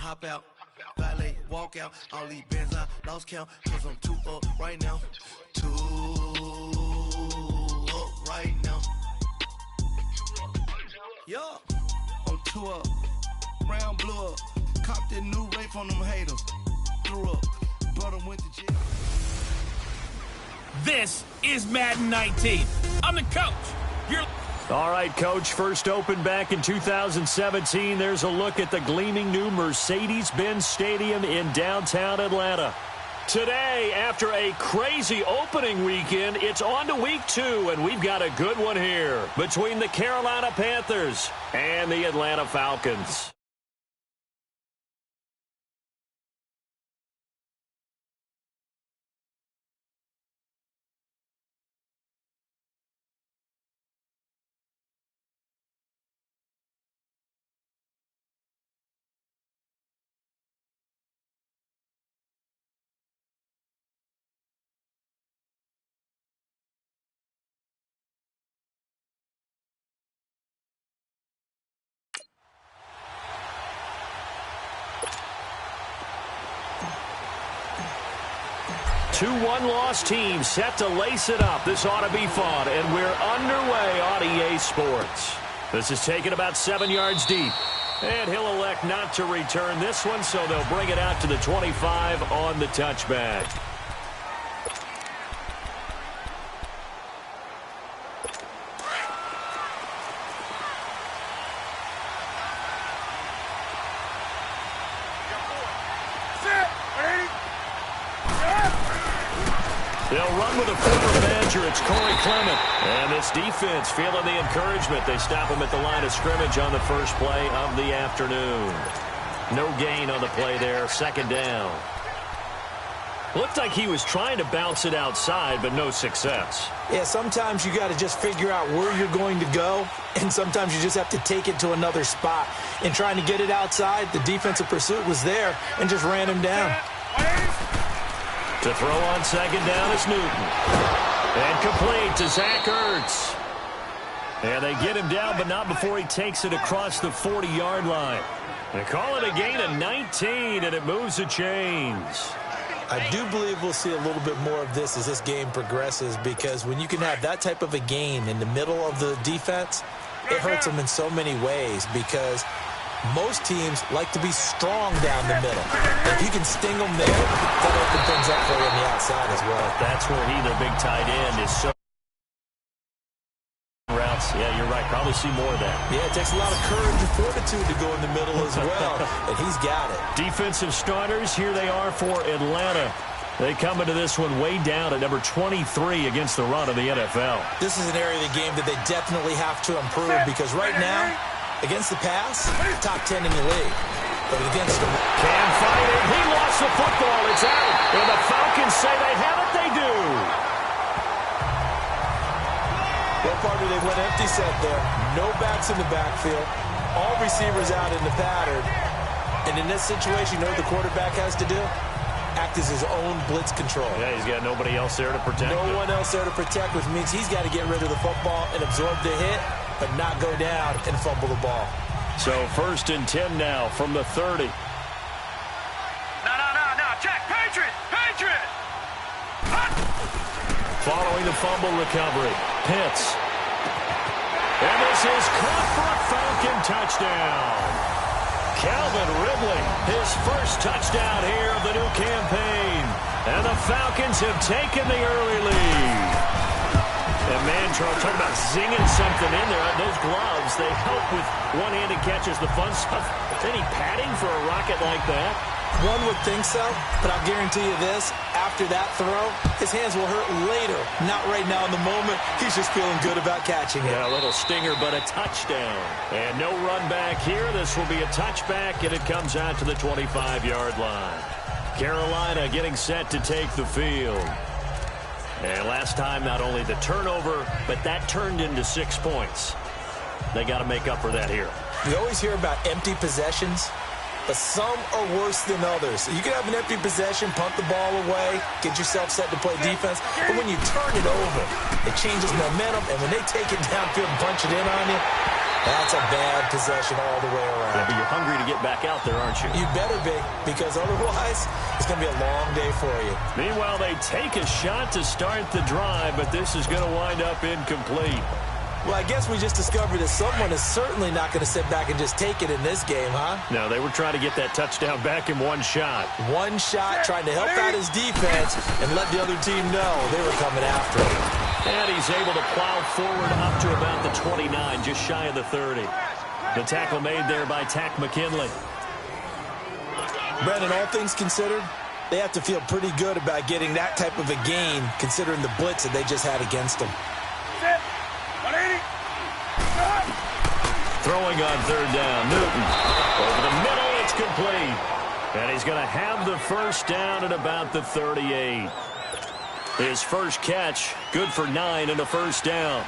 hop out. Valet, walk out. All these bands I lost count. Cause I'm too up right now. Too up right now. Yeah, I'm too up. Round blew up. Copped that new rape on them haters. Threw up. Brought them went to jail. This is Madden 19. I'm the coach. All right, Coach, first opened back in 2017. There's a look at the gleaming new Mercedes-Benz Stadium in downtown Atlanta. Today, after a crazy opening weekend, it's on to week 2, and we've got a good one here between the Carolina Panthers and the Atlanta Falcons. Two one-loss teams set to lace it up. This ought to be fun, and we're underway on EA Sports. This is taken about 7 yards deep, and he'll elect not to return this one, so they'll bring it out to the 25 on the touchback. They'll run with a former Badger. It's Corey Clement. And this defense feeling the encouragement. They stop him at the line of scrimmage on the first play of the afternoon. No gain on the play there. Second down. Looked like he was trying to bounce it outside, but no success. Yeah, sometimes you got to just figure out where you're going to go, and sometimes you just have to take it to another spot. In trying to get it outside, the defensive pursuit was there and just ran him down. To throw on second down is Newton. And complete to Zach Ertz. And they get him down, but not before he takes it across the 40-yard line. They call it a gain of 19, and it moves the chains. I do believe we'll see a little bit more of this as this game progresses, because when you can have that type of a gain in the middle of the defense, it hurts them in so many ways, because most teams like to be strong down the middle. If you can sting them there, that opens things up for you on the outside as well. That's where he, their big tight end, is so routes. Yeah, you're right. Probably see more of that. Yeah, it takes a lot of courage and fortitude to go in the middle as well, and he's got it. Defensive starters, here they are for Atlanta. They come into this one way down at number 23 against the run of the NFL. This is an area of the game that they definitely have to improve, because right now, against the pass, top 10 in the league. But against them, can't fight it. He lost the football. It's out. And the Falcons say they have it. They do. Well, partner, they went empty set there. No backs in the backfield. All receivers out in the pattern. And in this situation, you know what the quarterback has to do? Act as his own blitz control. Yeah, he's got nobody else there to protect him. No one else there to protect, which means he's got to get rid of the football and absorb the hit, but not go down and fumble the ball. So 1st and 10 now from the 30. No. Jack, Patriot! Following the fumble recovery, Pitts. And this is caught for a Falcon touchdown. Calvin Ridley, his first touchdown here of the new campaign. And the Falcons have taken the early lead. And man, Charles, talking about zinging something in there. Those gloves, they help with one-handed catches, the fun stuff. Any padding for a rocket like that? One would think so, but I'll guarantee you this. After that throw, his hands will hurt later. Not right now in the moment. He's just feeling good about catching it. Yeah, a little stinger, but a touchdown. And no run back here. This will be a touchback, and it comes out to the 25-yard line. Carolina getting set to take the field. And last time, not only the turnover, but that turned into 6 points. They got to make up for that here. You always hear about empty possessions, but some are worse than others. You can have an empty possession, punt the ball away, get yourself set to play defense, but when you turn it over, it changes momentum, and when they take it downfield and punch it in on you, that's a bad possession all the way around. Yeah, but you're hungry to get get back out there, aren't you? You better be, because otherwise it's going to be a long day for you. Meanwhile, they take a shot to start the drive, but this is going to wind up incomplete. Well, I guess we just discovered that someone is certainly not going to sit back and just take it in this game, huh? No, they were trying to get that touchdown back in one shot. One shot, trying to help out his defense and let the other team know they were coming after him. And he's able to plow forward up to about the 29, just shy of the 30. The tackle made there by Tack McKinley. Brandon, all things considered, they have to feel pretty good about getting that type of a gain, considering the blitz that they just had against them. Throwing on third down, Newton. Over the middle, it's complete. And he's going to have the first down at about the 38. His first catch, good for 9 and a first down.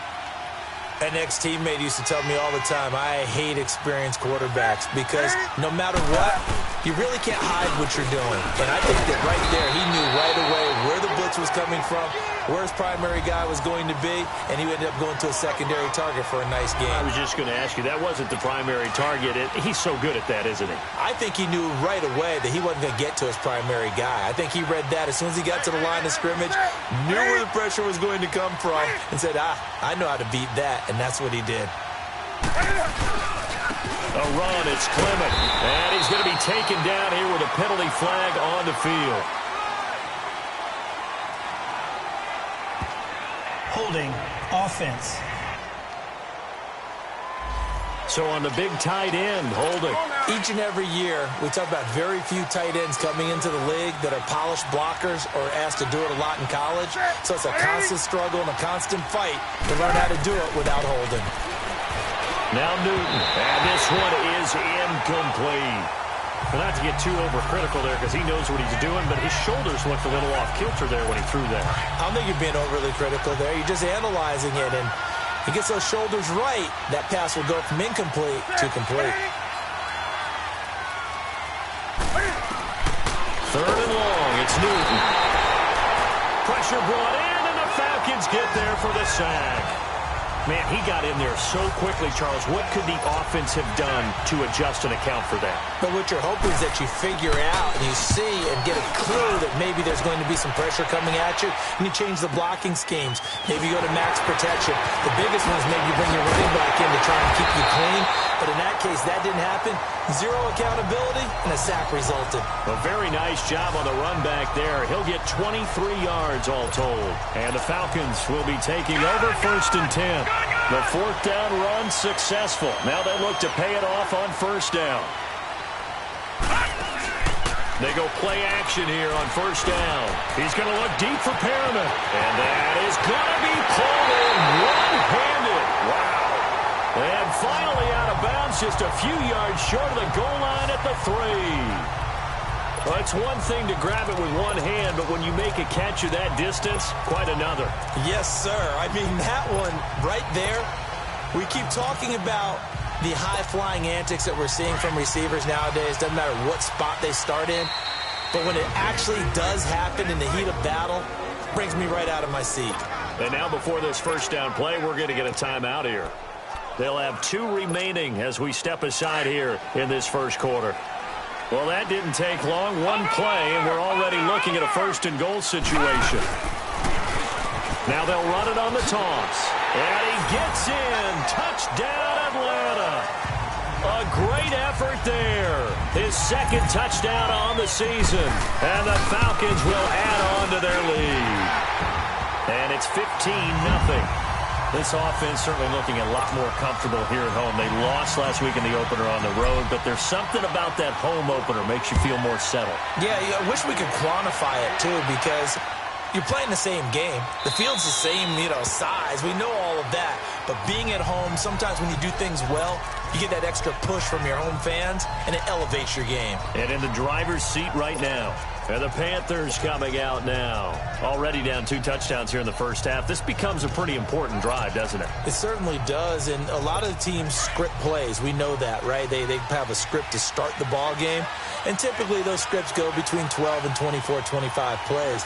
An ex-teammate used to tell me all the time, I hate experienced quarterbacks because no matter what, you really can't hide what you're doing. And I think that right there, he knew right away where the blitz was coming from, where his primary guy was going to be, and he ended up going to a secondary target for a nice game. I was just going to ask you, that wasn't the primary target. He's so good at that, isn't he? I think he knew right away that he wasn't going to get to his primary guy. I think he read that as soon as he got to the line of scrimmage, knew where the pressure was going to come from, and said, I know how to beat that, and that's what he did. A run, it's Clement, and he's going to be taken down here with a penalty flag on the field. Holding offense. So on the big tight end, holding. Each and every year, we talk about very few tight ends coming into the league that are polished blockers or asked to do it a lot in college. So it's a constant struggle and a constant fight to learn how to do it without holding. Now Newton, and this one is incomplete. But not to get too overcritical there because he knows what he's doing, but his shoulders looked a little off kilter there when he threw that. I don't think you're being overly critical there. You're just analyzing it, and he gets those shoulders right, that pass will go from incomplete to complete. Third and long, it's Newton. Pressure brought in, and the Falcons get there for the sack. Man, he got in there so quickly, Charles. What could the offense have done to adjust and account for that? But what you're hoping is that you figure out and you see and get a clue that maybe there's going to be some pressure coming at you, and you change the blocking schemes. Maybe you go to max protection. The biggest one is maybe you bring your running back in to try and keep you clean. But in that case, that didn't happen. Zero accountability, and a sack resulted. A very nice job on the run back there. He'll get 23 yards all told. And the Falcons will be taking over 1st and 10. The 4th down run successful. Now they look to pay it off on 1st down. They go play action here on 1st down. He's going to look deep for Perriman. And that is going to be pulled in one-handed. Wow. And finally out of bounds, just a few yards short of the goal line at the 3. Well, it's one thing to grab it with one hand, but when you make a catch of that distance, quite another. Yes, sir. I mean, that one right there, we keep talking about the high-flying antics that we're seeing from receivers nowadays. Doesn't matter what spot they start in. But when it actually does happen in the heat of battle, it brings me right out of my seat. And now before this 1st down play, we're going to get a timeout here. They'll have 2 remaining as we step aside here in this 1st quarter. Well, that didn't take long. One play, and we're already looking at a 1st and goal situation. Now they'll run it on the toss. And he gets in. Touchdown, Atlanta. A great effort there. His 2nd touchdown on the season. And the Falcons will add on to their lead. And it's 15-0. This offense certainly looking a lot more comfortable here at home. They lost last week in the opener on the road, but there's something about that home opener makes you feel more settled. Yeah, I wish we could quantify it, too, because you're playing the same game. The field's the same, size. We know all of that. But being at home, sometimes when you do things well, you get that extra push from your home fans, and it elevates your game. And in the driver's seat right now. And the Panthers coming out now. Already down 2 touchdowns here in the 1st half. This becomes a pretty important drive, doesn't it? It certainly does, and a lot of the teams script plays. We know that, right? They have a script to start the ball game, and typically those scripts go between 12 and 24, 25 plays.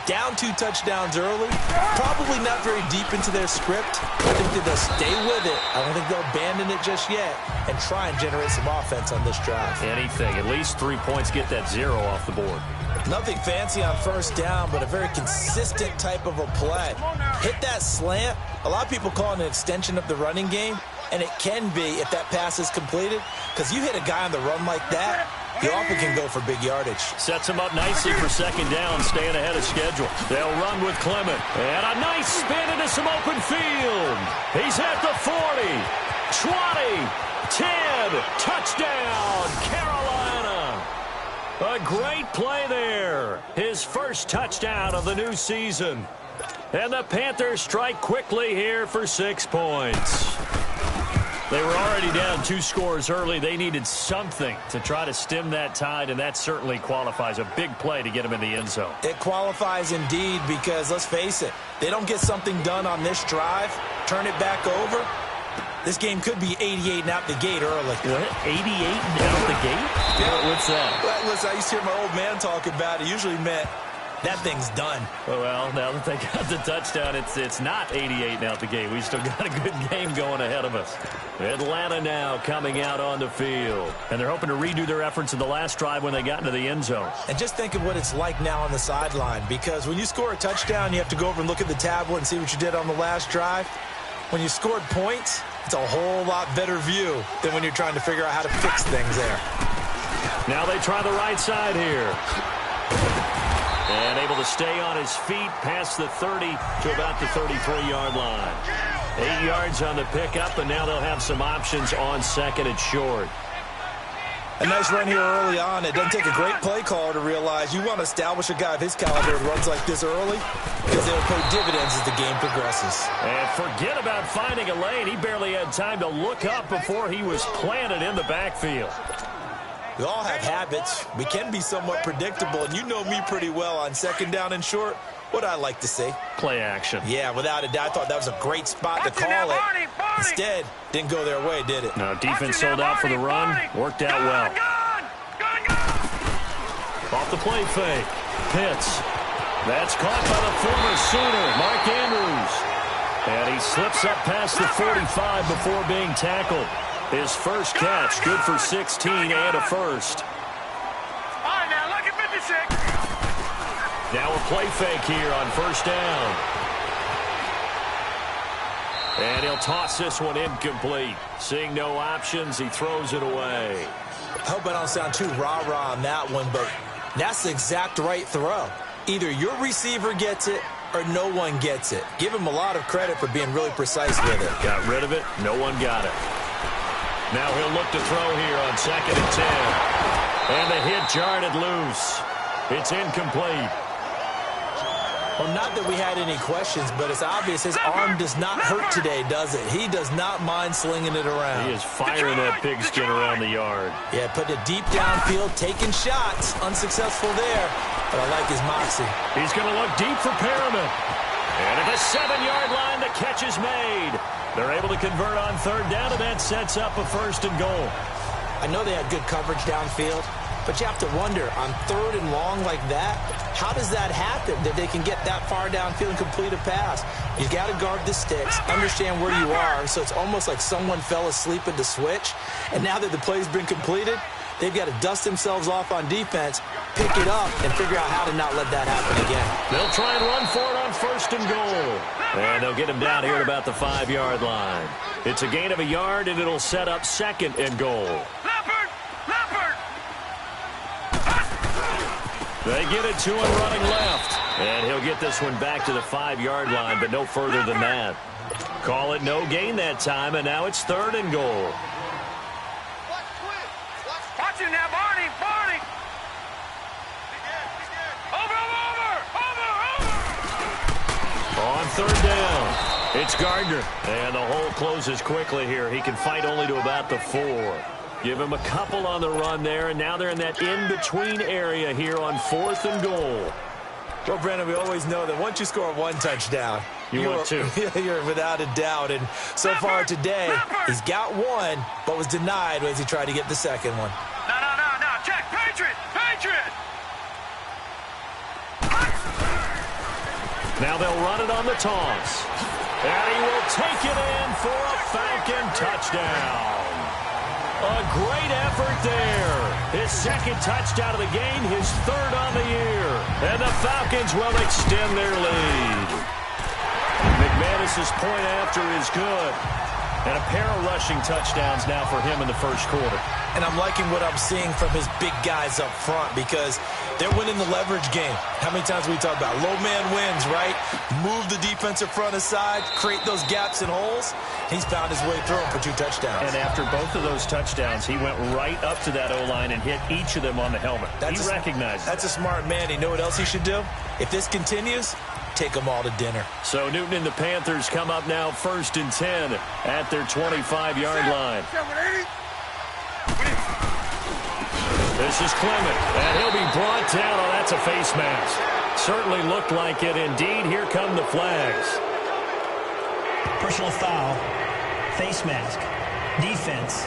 Down 2 touchdowns early, probably not very deep into their script. I think that they'll stay with it. I don't think they'll abandon it just yet and try and generate some offense on this drive. Anything. At least 3 points, get that 0 off the board. Nothing fancy on first down, but a very consistent type of a play. Hit that slant. A lot of people call it an extension of the running game, and it can be if that pass is completed, because you hit a guy on the run like that, he often can go for big yardage. Sets him up nicely for second down, staying ahead of schedule. They'll run with Clement. And a nice spin into some open field. He's at the 40, 20, 10, touchdown, Carolina. A great play there. His first touchdown of the new season. And the Panthers strike quickly here for 6 points. They were already down 2 scores early. They needed something to try to stem that tide, and that certainly qualifies. A big play to get them in the end zone. It qualifies indeed because, let's face it, they don't get something done on this drive, turn it back over, this game could be 88 and out the gate early. What? 88 and out the gate? Yeah. What's that? Well, listen, I used to hear my old man talk about it. It usually meant that thing's done. Well, now that they got the touchdown, it's not 88 and out the gate. We still got a good game going ahead of us. Atlanta now coming out on the field. And they're hoping to redo their efforts in the last drive when they got into the end zone. And just think of what it's like now on the sideline, because when you score a touchdown, you have to go over and look at the tablet and see what you did on the last drive. When you scored points, it's a whole lot better view than when you're trying to figure out how to fix things there. Now they try the right side here. And able to stay on his feet past the 30 to about the 33-yard line. 8 yards on the pickup, and now they'll have some options on second and short. A nice run here early on. It doesn't take a great play caller to realize you want to establish a guy of his caliber who runs like this early, because they'll pay dividends as the game progresses. And forget about finding a lane. He barely had time to look up before he was planted in the backfield. We all have habits. We can be somewhat predictable, and you know me pretty well on second down and short. What I like to say? Play action. Yeah, without a doubt. I thought that was a great spot to call it. Instead, didn't go their way, did it? No, defense sold out for the run. Worked out well. Off the play fake. Pitts. That's caught by the former Sooner, Mark Andrews. And he slips up past the 45 before being tackled. His first catch, good for 16 and a first. All right, now look at 56. Now a play fake here on first down. And he'll toss this one incomplete. Seeing no options, he throws it away. I hope I don't sound too rah-rah on that one, but that's the exact right throw. Either your receiver gets it or no one gets it. Give him a lot of credit for being really precise with it. Got rid of it. No one got it. Now he'll look to throw here on second and 10. And the hit jarred it loose. It's incomplete. Well, not that we had any questions, but it's obvious his arm does not hurt today, does it? He does not mind slinging it around. He is firing that pigskin around the yard. Yeah, putting it deep downfield, taking shots. Unsuccessful there, but I like his moxie. He's going to look deep for Perriman. And at the 7-yard line, the catch is made. They're able to convert on third down, and that sets up a first and goal. I know they had good coverage downfield, but you have to wonder, on third and long like that, how does that happen, that they can get that far downfield and complete a pass? You got to guard the sticks, understand where you are, so it's almost like someone fell asleep at the switch, and now that the play's been completed, they've got to dust themselves off on defense, pick it up, and figure out how to not let that happen again. They'll try and run for it on first and goal. And they'll get him down here at about the 5-yard line. It's a gain of a yard, and it'll set up second and goal. Leopard! Leopard! They get it to him running left. And he'll get this one back to the 5-yard line, but no further than that. Call it no gain that time, and now it's third and goal. Watch him now, Barney! Barney! Over! On third down, it's Gardner. And the hole closes quickly here. He can fight only to about the 4. Give him a couple on the run there, and now they're in that in-between area here on fourth and goal. Well, Brandon, we always know that once you score one touchdown, want two. You're without a doubt. And so far today, he's got one, but was denied as he tried to get the second one. No. Check. Patriot! Patriot! Now they'll run it on the toss. And he will take it in for a Falcon touchdown. A great effort there. His second touchdown of the game, his third on the year. And the Falcons will extend their lead. McManus's point after is good. And a pair of rushing touchdowns now for him in the first quarter. And I'm liking what I'm seeing from his big guys up front because they're winning the leverage game. How many times we talk about low man wins, right? Move the defensive front aside, create those gaps and holes. He's found his way through them for 2 touchdowns. And after both of those touchdowns, he went right up to that O-line and hit each of them on the helmet. He recognized it. That's a smart man. You know what else he should do? If this continues, take them all to dinner. So Newton and the Panthers come up now 1st and 10 at their 25-yard line. This is Clement, and he'll be brought down. Oh, that's a face mask. Certainly looked like it. Indeed, here come the flags. Personal foul, face mask, defense.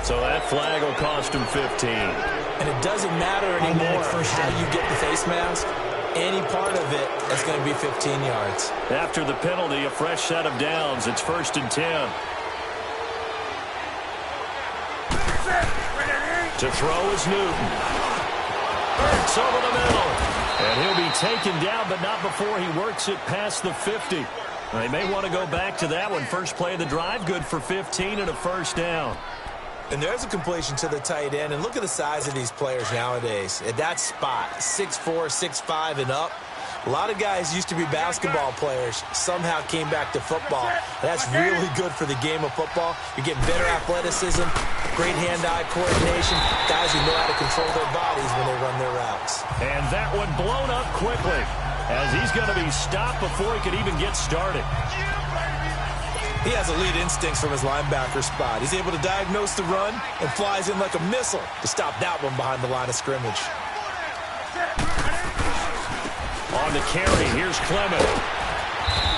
So that flag will cost him 15. And it doesn't matter anymore how you get the face mask. Any part of it is going to be 15 yards. After the penalty, a fresh set of downs. It's 1st and 10. To throw is Newton. Hurts over the middle. And he'll be taken down, but not before he works it past the 50. They may want to go back to that one. First play of the drive, good for 15 and a first down. And there's a completion to the tight end. And look at the size of these players nowadays. At that spot, 6'4", 6'5", and up. A lot of guys used to be basketball players, somehow came back to football. That's really good for the game of football. You're getting better athleticism, great hand-eye coordination, guys who know how to control their bodies when they run their routes. And that one blown up quickly as he's going to be stopped before he could even get started. He has elite instincts from his linebacker spot. He's able to diagnose the run and flies in like a missile to stop that one behind the line of scrimmage. On the carry, here's Clement.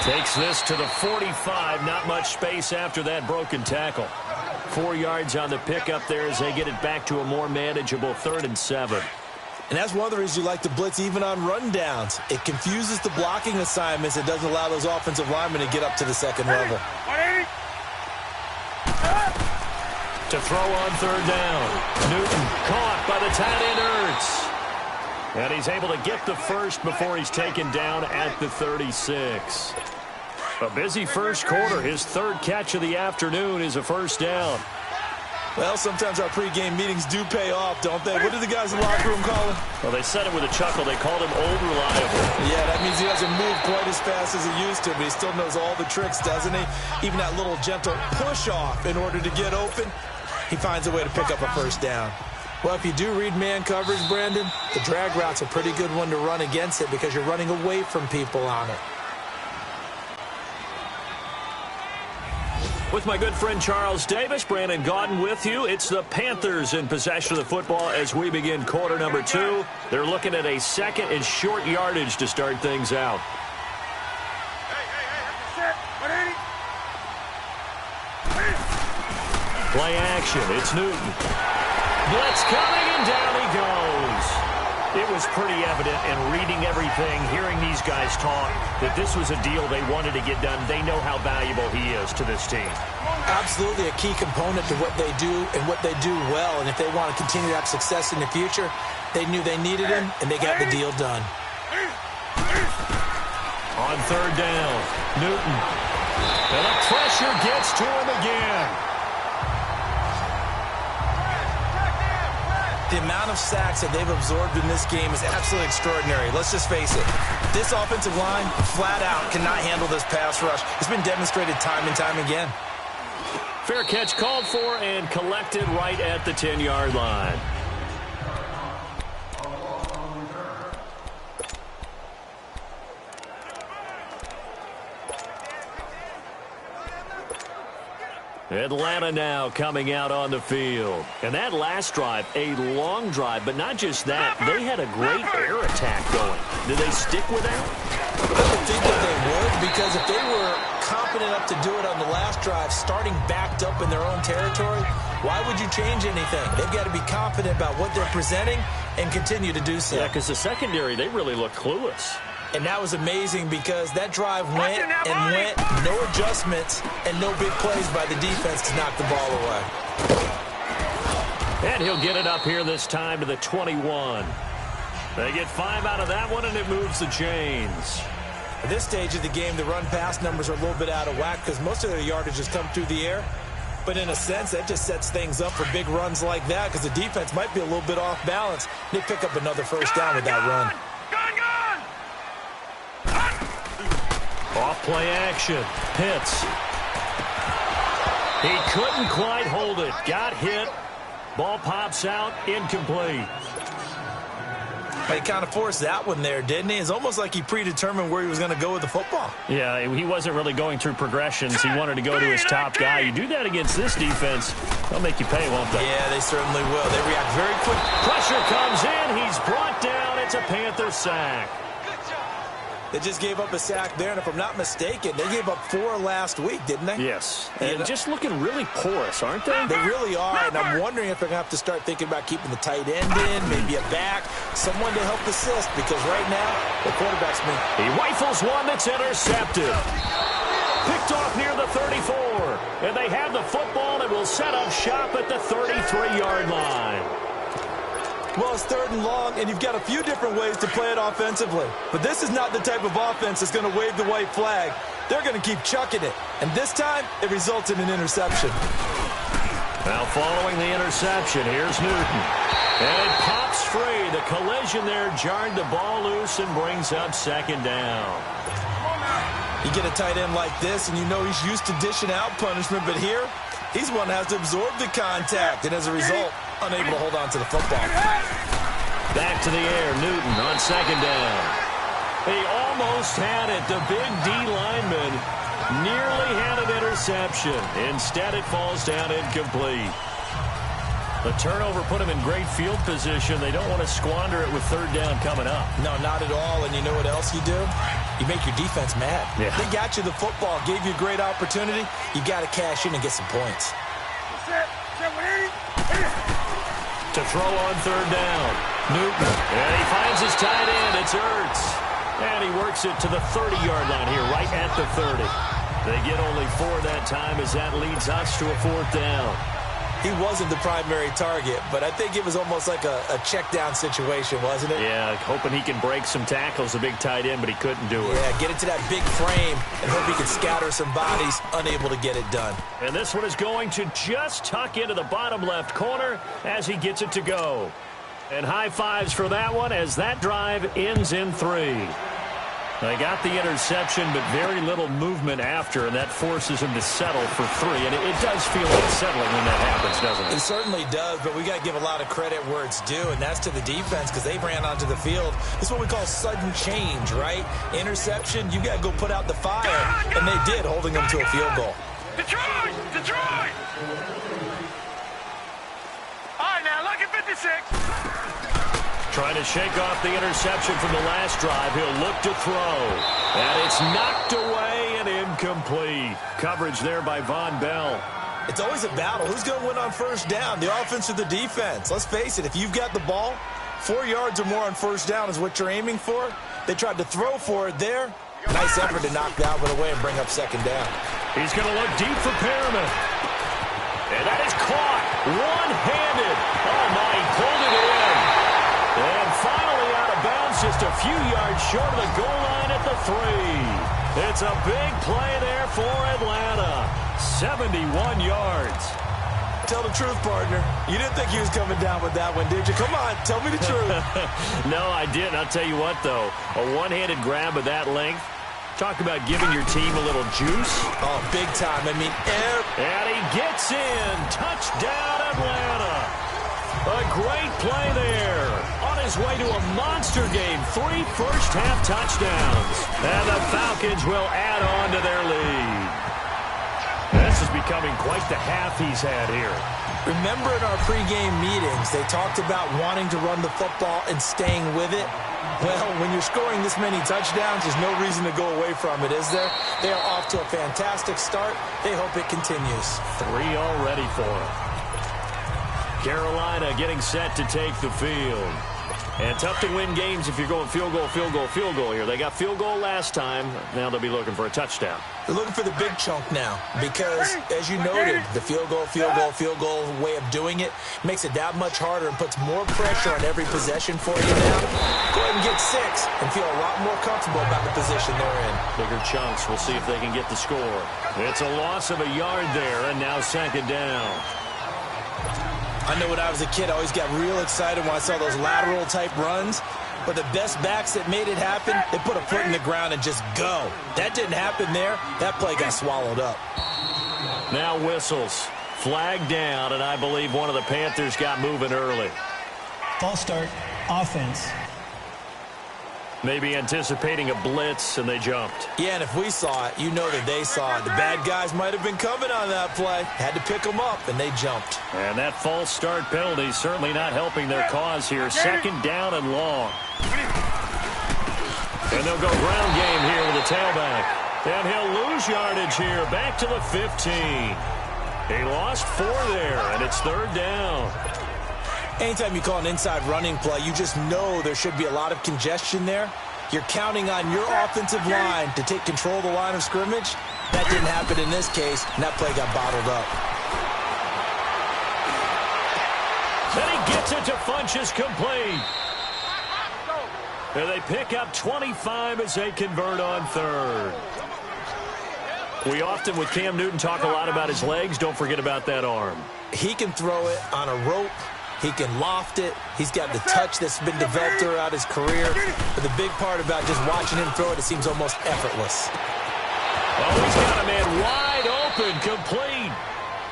Takes this to the 45. Not much space after that broken tackle. 4 yards on the pickup there as they get it back to a more manageable 3rd and 7. And that's one of the reasons you like to blitz even on rundowns. It confuses the blocking assignments. It doesn't allow those offensive linemen to get up to the second level. To throw on 3rd down. Newton caught by the tight end Ertz. And he's able to get the first before he's taken down at the 36. A busy first quarter. His 3rd catch of the afternoon is a first down. Well, sometimes our pregame meetings do pay off, don't they? What did the guys in the locker room call him? Well, they said it with a chuckle. They called him Old Reliable. Yeah, that means he doesn't move quite as fast as he used to, but he still knows all the tricks, doesn't he? Even that little gentle push-off in order to get open, he finds a way to pick up a first down. Well, if you do read man coverage, Brandon, the drag route's a pretty good one to run against it because you're running away from people on it. With my good friend Charles Davis, Brandon Gaudin with you. It's the Panthers in possession of the football as we begin quarter number 2. They're looking at a 2nd and short yardage to start things out. Play action. It's Newton. Blitz coming, and down he goes. It was pretty evident in reading everything, hearing these guys talk, that this was a deal they wanted to get done. They know how valuable he is to this team. Absolutely a key component to what they do and what they do well. And if they want to continue to have success in the future, they knew they needed him, and they got the deal done. On 3rd down, Newton. And the pressure gets to him again. The amount of sacks that they've absorbed in this game is absolutely extraordinary. Let's just face it. This offensive line, flat out, cannot handle this pass rush. It's been demonstrated time and time again. Fair catch called for and collected right at the 10-yard line. Atlanta now coming out on the field. And that last drive, a long drive, but not just that. They had a great air attack going. Did they stick with that? I don't think that they would, because if they were confident enough to do it on the last drive, starting backed up in their own territory, why would you change anything? They've got to be confident about what they're presenting and continue to do so. Yeah, because the secondary, they really look clueless. And that was amazing because that drive went and went, no adjustments, and no big plays by the defense to knock the ball away. And he'll get it up here this time to the 21. They get 5 out of that one, and it moves the chains. At this stage of the game, the run-pass numbers are a little bit out of whack because most of their yardage has come through the air. But in a sense, that just sets things up for big runs like that because the defense might be a little bit off balance. They pick up another first down with that run. Off play action. Pitts. He couldn't quite hold it. Got hit. Ball pops out. Incomplete. He kind of forced that one there, didn't he? It's almost like he predetermined where he was going to go with the football. Yeah, he wasn't really going through progressions. He wanted to go to his top guy. You do that against this defense, they'll make you pay, won't they? Yeah, they certainly will. They react very quick. Pressure comes in. He's brought down. It's a Panther sack. They just gave up a sack there, and if I'm not mistaken, they gave up 4 last week, didn't they? Yes. And just looking really porous, aren't they? They really are, and I'm wondering if they're going to have to start thinking about keeping the tight end in, maybe a back, someone to help assist, because right now, the quarterback's me. He rifles one that's intercepted. Picked off near the 34, and they have the football and will set up shop at the 33-yard line. Well, it's 3rd and long, and you've got a few different ways to play it offensively. But this is not the type of offense that's going to wave the white flag. They're going to keep chucking it. And this time, it results in an interception. Now following the interception, here's Newton. And it pops free. The collision there jarred the ball loose and brings up 2nd down. You get a tight end like this, and you know he's used to dishing out punishment. But here, he's one that has to absorb the contact. And as a result, unable to hold on to the football. Back to the air, Newton on 2nd down. He almost had it. The big D lineman nearly had an interception. Instead, it falls down incomplete. The turnover put him in great field position. They don't want to squander it with 3rd down coming up. No, not at all. And you know what else you do? You make your defense mad. Yeah. They got you the football, gave you a great opportunity. You got to cash in and get some points. To throw on 3rd down. Newton. And he finds his tight end. It's Ertz. And he works it to the 30-yard line here, right at the 30. They get only 4 that time as that leads us to a 4th down. He wasn't the primary target, but I think it was almost like a check-down situation, wasn't it? Yeah, hoping he can break some tackles, a big tight end, but he couldn't do it. Yeah, get it to that big frame and hope he can scatter some bodies, unable to get it done. And this one is going to just tuck into the bottom left corner as he gets it to go. And high fives for that one as that drive ends in 3. They got the interception, but very little movement after, and that forces him to settle for 3. And it does feel unsettling when that happens, doesn't it? It certainly does, but we got to give a lot of credit where it's due, and that's to the defense because they ran onto the field. This is what we call sudden change, right? Interception, you got to go put out the fire, and they did, holding them to a field goal. Detroit! Detroit! All right, now, look at 56. Trying to shake off the interception from the last drive. He'll look to throw. And it's knocked away and incomplete. Coverage there by Von Bell. It's always a battle. Who's going to win on 1st down, the offense or the defense? Let's face it, if you've got the ball, 4 yards or more on 1st down is what you're aiming for. They tried to throw for it there. Nice effort to knock that one away and bring up 2nd down. He's going to look deep for Perriman. And that is caught one-handed. Oh, my, he pulled it in. And finally out of bounds, just a few yards short of the goal line at the 3. It's a big play there for Atlanta. 71 yards. Tell the truth, partner. You didn't think he was coming down with that one, did you? Come on, tell me the truth. No, I didn't. I'll tell you what, though. A one-handed grab of that length. Talk about giving your team a little juice. Oh, big time. I mean, and he gets in. Touchdown, Atlanta. A great play there. On his way to a monster game. 3 first-half touchdowns. And the Falcons will add on to their lead. This is becoming quite the half he's had here. Remember in our pregame meetings, they talked about wanting to run the football and staying with it. Well, when you're scoring this many touchdowns, there's no reason to go away from it, is there? They are off to a fantastic start. They hope it continues. 3 already for them. Carolina getting set to take the field. And tough to win games if you're going field goal, field goal, field goal here. They got field goal last time. Now they'll be looking for a touchdown. They're looking for the big chunk now because, as you noted, the field goal way of doing it makes it that much harder and puts more pressure on every possession for you now. Go ahead and get 6 and feel a lot more comfortable about the position they're in. Bigger chunks. We'll see if they can get the score. It's a loss of a yard there, and now second down. I know when I was a kid, I always got real excited when I saw those lateral-type runs. But the best backs that made it happen, they put a foot in the ground and just go. That didn't happen there. That play got swallowed up. Now whistles. Flag down, and I believe one of the Panthers got moving early. False start, offense. Maybe anticipating a blitz, and they jumped. Yeah, and if we saw it, you know that they saw it. The bad guys might have been coming on that play. Had to pick them up, and they jumped. And that false start penalty certainly not helping their cause here. Second down and long. And they'll go ground game here with the tailback. And he'll lose yardage here. Back to the 15. He lost 4 there, and it's third down. Anytime you call an inside running play, you just know there should be a lot of congestion there. You're counting on your offensive line to take control of the line of scrimmage. That didn't happen in this case, and that play got bottled up. Then he gets it to Funchess complete. And they pick up 25 as they convert on third. We often, with Cam Newton, talk a lot about his legs. Don't forget about that arm. He can throw it on a rope. He can loft it. He's got the touch that's been developed throughout his career. But the big part about just watching him throw it, it seems almost effortless. Oh, he's got a man wide open, complete.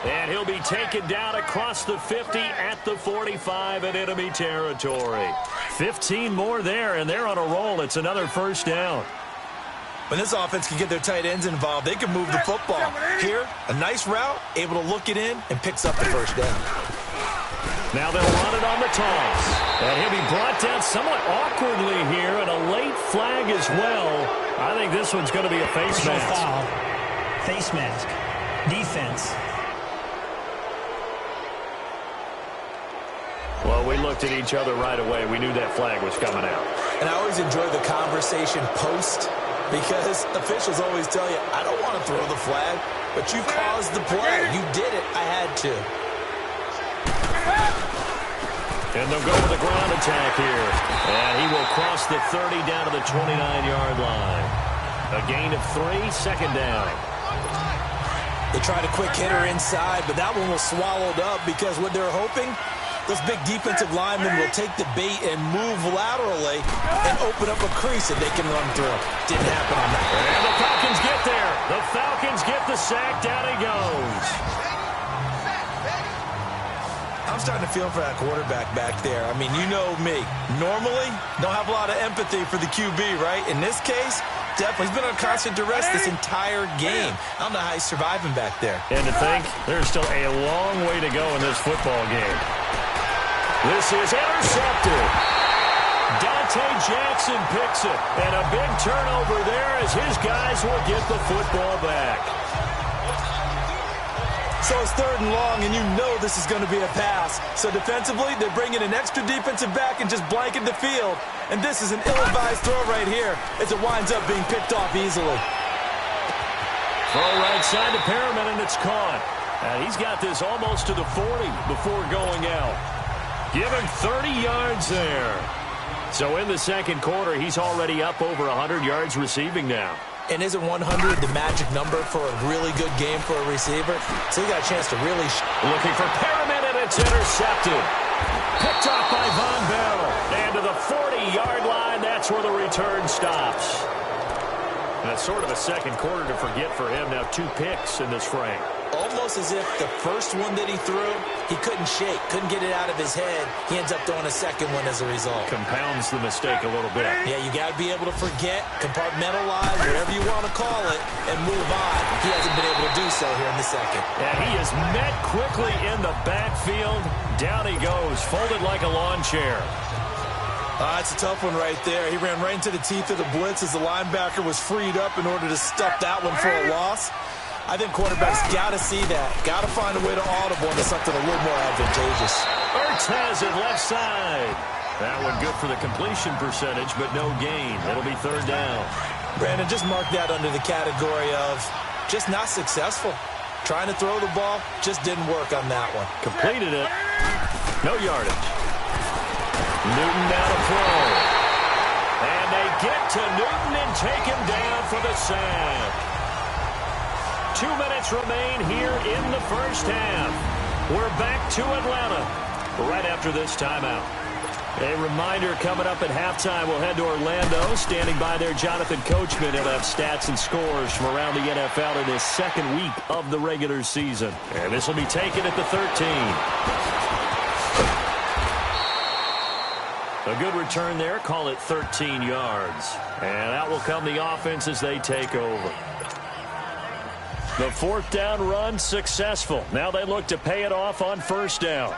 And he'll be taken down across the 50 at the 45 in enemy territory. 15 more there, and they're on a roll. It's another first down. When this offense can get their tight ends involved, they can move the football. Here, a nice route, able to look it in, and picks up the first down. Now they'll run it on the toss. And he'll be brought down somewhat awkwardly here, and a late flag as well. I think this one's going to be a face mask. Foul. Face mask. Defense. Well, we looked at each other right away. We knew that flag was coming out. And I always enjoy the conversation post because officials always tell you, I don't want to throw the flag, but you caused the play. You did it. I had to. And they'll go with the ground attack here. And he will cross the 30 down to the 29-yard line. A gain of 3, second down. They tried a quick hitter inside, but that one was swallowed up because what they're hoping, those big defensive linemen will take the bait and move laterally and open up a crease that they can run through. Didn't happen on that. And the Falcons get there. The Falcons get the sack. Down he goes. I'm starting to feel for that quarterback back there. I mean, you know me. Normally, don't have a lot of empathy for the QB, right? In this case, definitely. He's been on constant duress this entire game. I don't know how he's surviving back there. And to think, there's still a long way to go in this football game. This is intercepted. Dante Jackson picks it. And a big turnover there as his guys will get the football back. So it's third and long, and you know this is going to be a pass. So defensively, they bring in an extra defensive back and just blanket the field. And this is an ill-advised throw right here as it winds up being picked off easily. Throw right side to Perriman, and it's caught. And he's got this almost to the 40 before going out. Give him 30 yards there. So in the second quarter, he's already up over 100 yards receiving now. And isn't 100 the magic number for a really good game for a receiver? So he got a chance to really... Looking for Perriman, and it's intercepted. Picked off by Von Bell. And to the 40-yard line, that's where the return stops. That's sort of a second quarter to forget for him. Now 2 picks in this frame. Almost as if the first one that he threw, he couldn't shake, couldn't get it out of his head. He ends up throwing a second one as a result. Compounds the mistake a little bit. Yeah, you got to be able to forget, compartmentalize, whatever you want to call it, and move on. He hasn't been able to do so here in the second. And he is met quickly in the backfield. Down he goes, folded like a lawn chair. It's a tough one right there. He ran right into the teeth of the blitz as the linebacker was freed up in order to stuff that one for a loss. I think quarterbacks got to see that. Got to find a way to audible into something a little more advantageous. Ertz has it left side. That one good for the completion percentage, but no gain. It'll be third down. Brandon, just mark that under the category of just not successful. Trying to throw the ball, just didn't work on that one. Completed it. No yardage. Newton now to throw. And they get to Newton and take him down for the sack. 2 minutes remain here in the first half. We're back to Atlanta right after this timeout. A reminder, coming up at halftime, we'll head to Orlando. Standing by there, Jonathan Coachman. He'll have stats and scores from around the NFL in his second week of the regular season. And this will be taken at the 13. A good return there. Call it 13 yards. And out will come the offense as they take over. The fourth down run successful. Now they look to pay it off on first down.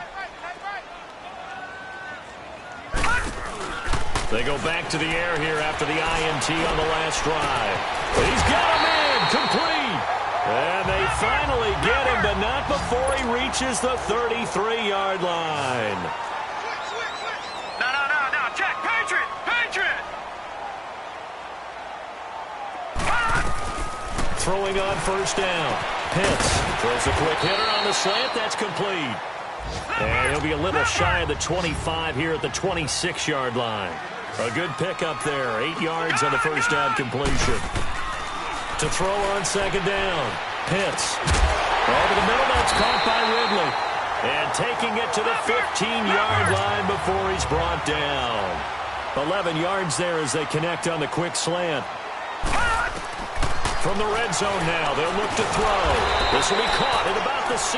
They go back to the air here after the INT on the last drive. He's got him in, complete. And they finally get him, but not before he reaches the 33-yard line. No, check, Patriot! Throwing on first down. Pitts throws a quick hitter on the slant. That's complete. And he'll be a little shy of the 25 here at the 26-yard line. A good pickup there. 8 yards on the first down completion. To throw on second down. Pitts. Over the middle, that's caught by Ridley. And taking it to the 15-yard line before he's brought down. 11 yards there as they connect on the quick slant. From the red zone now, they'll look to throw. This will be caught at about the 6.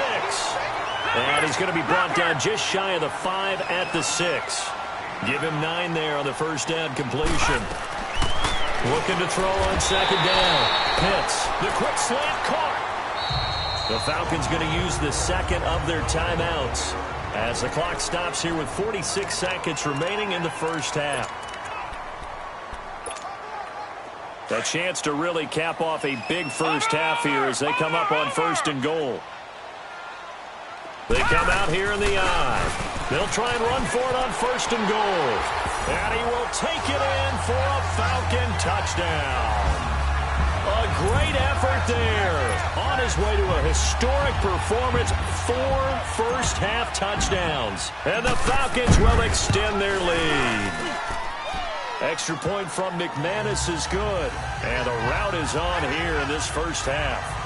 And he's going to be brought down just shy of the 5 at the 6. Give him 9 there on the first down completion. Looking to throw on second down. Pitts, the quick slant caught. The Falcons going to use the second of their timeouts as the clock stops here with 46 seconds remaining in the first half. A chance to really cap off a big first half here as they come up on first and goal. They come out here in the eye. They'll try and run for it on first and goal. And he will take it in for a Falcon touchdown. A great effort there. On his way to a historic performance, 4 first-half touchdowns. And the Falcons will extend their lead. Extra point from McManus is good. And the rout is on here in this first half.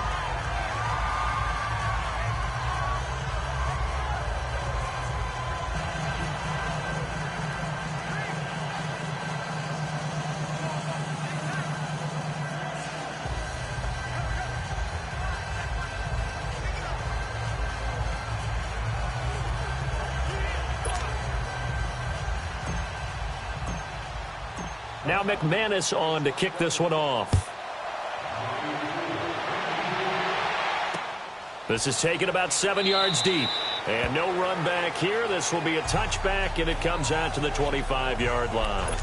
Now McManus on to kick this one off. This is taken about 7 yards deep. And no run back here. This will be a touchback, and it comes out to the 25-yard line.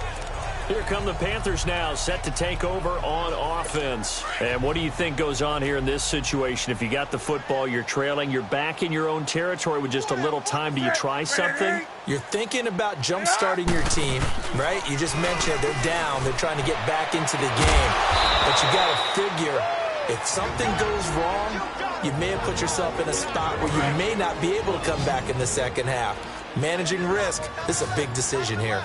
Here come the Panthers now, set to take over on offense. And what do you think goes on here in this situation? If you got the football, you're trailing, you're back in your own territory with just a little time. Do you try something? You're thinking about jump-starting your team, right? You just mentioned they're down. They're trying to get back into the game. But you got to figure if something goes wrong, you may have put yourself in a spot where you may not be able to come back in the second half. Managing risk, this is a big decision here.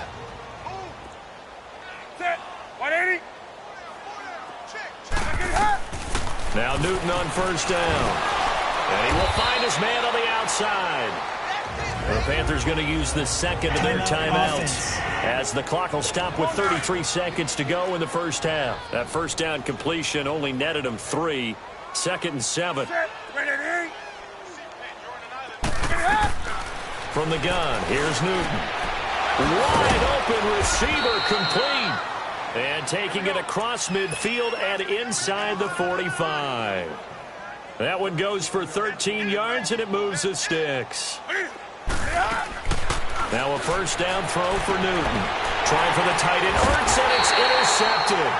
Now Newton on first down. And he will find his man on the outside. The Panthers going to use the second of their timeouts as the clock will stop with 33 seconds to go in the first half. That first down completion only netted him 3. 2nd and 7. From the gun, here's Newton. Wide open receiver complete. And taking it across midfield and inside the 45. That one goes for 13 yards, and it moves the sticks. Now a first down throw for Newton. Trying for the tight end. Ertz, and it's intercepted.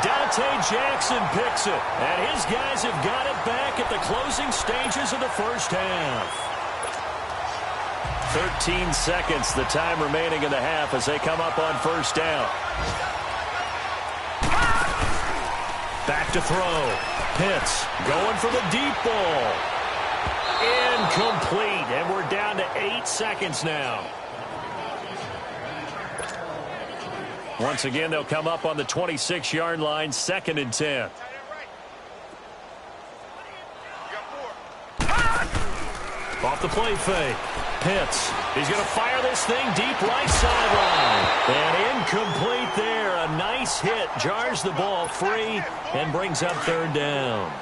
Dante Jackson picks it. And his guys have got it back at the closing stages of the first half. 13 seconds, the time remaining in the half as they come up on first down. Back to throw. Pitts going for the deep ball. Incomplete, and we're down to 8 seconds now. Once again, they'll come up on the 26-yard line, 2nd and 10. Off the play fake. Pitts. He's going to fire this thing deep right sideline. And incomplete there. A nice hit. Jars the ball free and brings up 3rd down.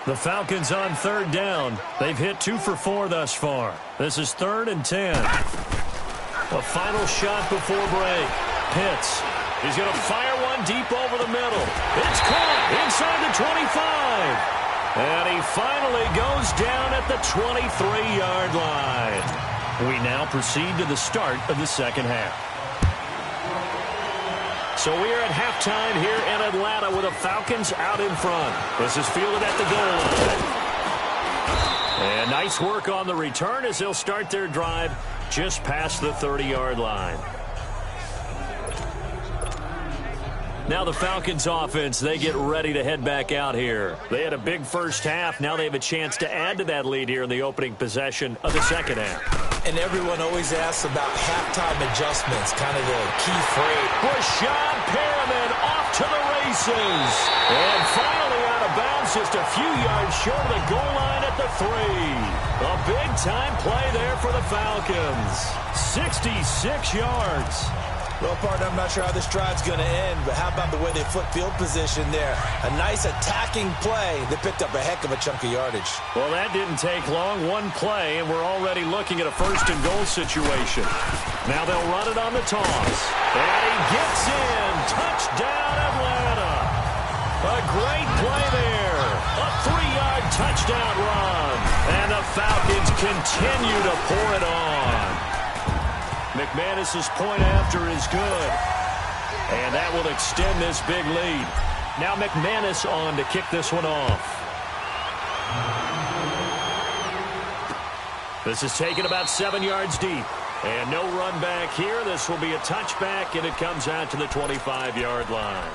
The Falcons on 3rd down. They've hit 2 for 4 thus far. This is 3rd and 10. A final shot before break. Pitts. He's going to fire one deep over the middle. It's caught inside the 25. And he finally goes down at the 23-yard line. We now proceed to the start of the second half. So we are at halftime here in Atlanta with the Falcons out in front. This is fielded at the goal line. And nice work on the return as they'll start their drive just past the 30-yard line. Now the Falcons offense, they get ready to head back out here. They had a big first half. Now they have a chance to add to that lead here in the opening possession of the second half. And everyone always asks about halftime adjustments, kind of the key phrase. Rashad Perriman off to the races. And finally out of bounds just a few yards short of the goal line at the 3. A big-time play there for the Falcons. 66 yards. Well, partner, I'm not sure how this drive's going to end, but how about the way they flip field position there? A nice attacking play. They picked up a heck of a chunk of yardage. Well, that didn't take long. One play, and we're already looking at a 1st and goal situation. Now they'll run it on the toss. And he gets in. Touchdown, Atlanta. A great play there. A 3-yard touchdown run. And the Falcons continue to pour it on. McManus's point after is good. And that will extend this big lead. Now McManus on to kick this one off. This is taken about 7 yards deep. And no run back here. This will be a touchback, and it comes out to the 25-yard line.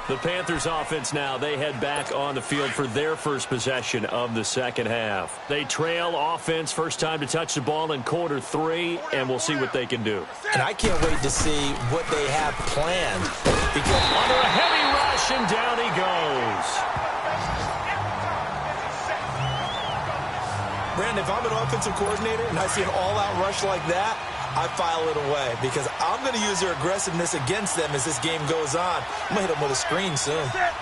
The Panthers offense now, they head back on the field for their first possession of the second half. They trail offense, first time to touch the ball in quarter 3, and we'll see what they can do. And I can't wait to see what they have planned. Because under a heavy rush, and down he goes. Brandon, if I'm an offensive coordinator and I see an all-out rush like that, I file it away because I'm going to use their aggressiveness against them as this game goes on. I'm going to hit them with a screen soon. And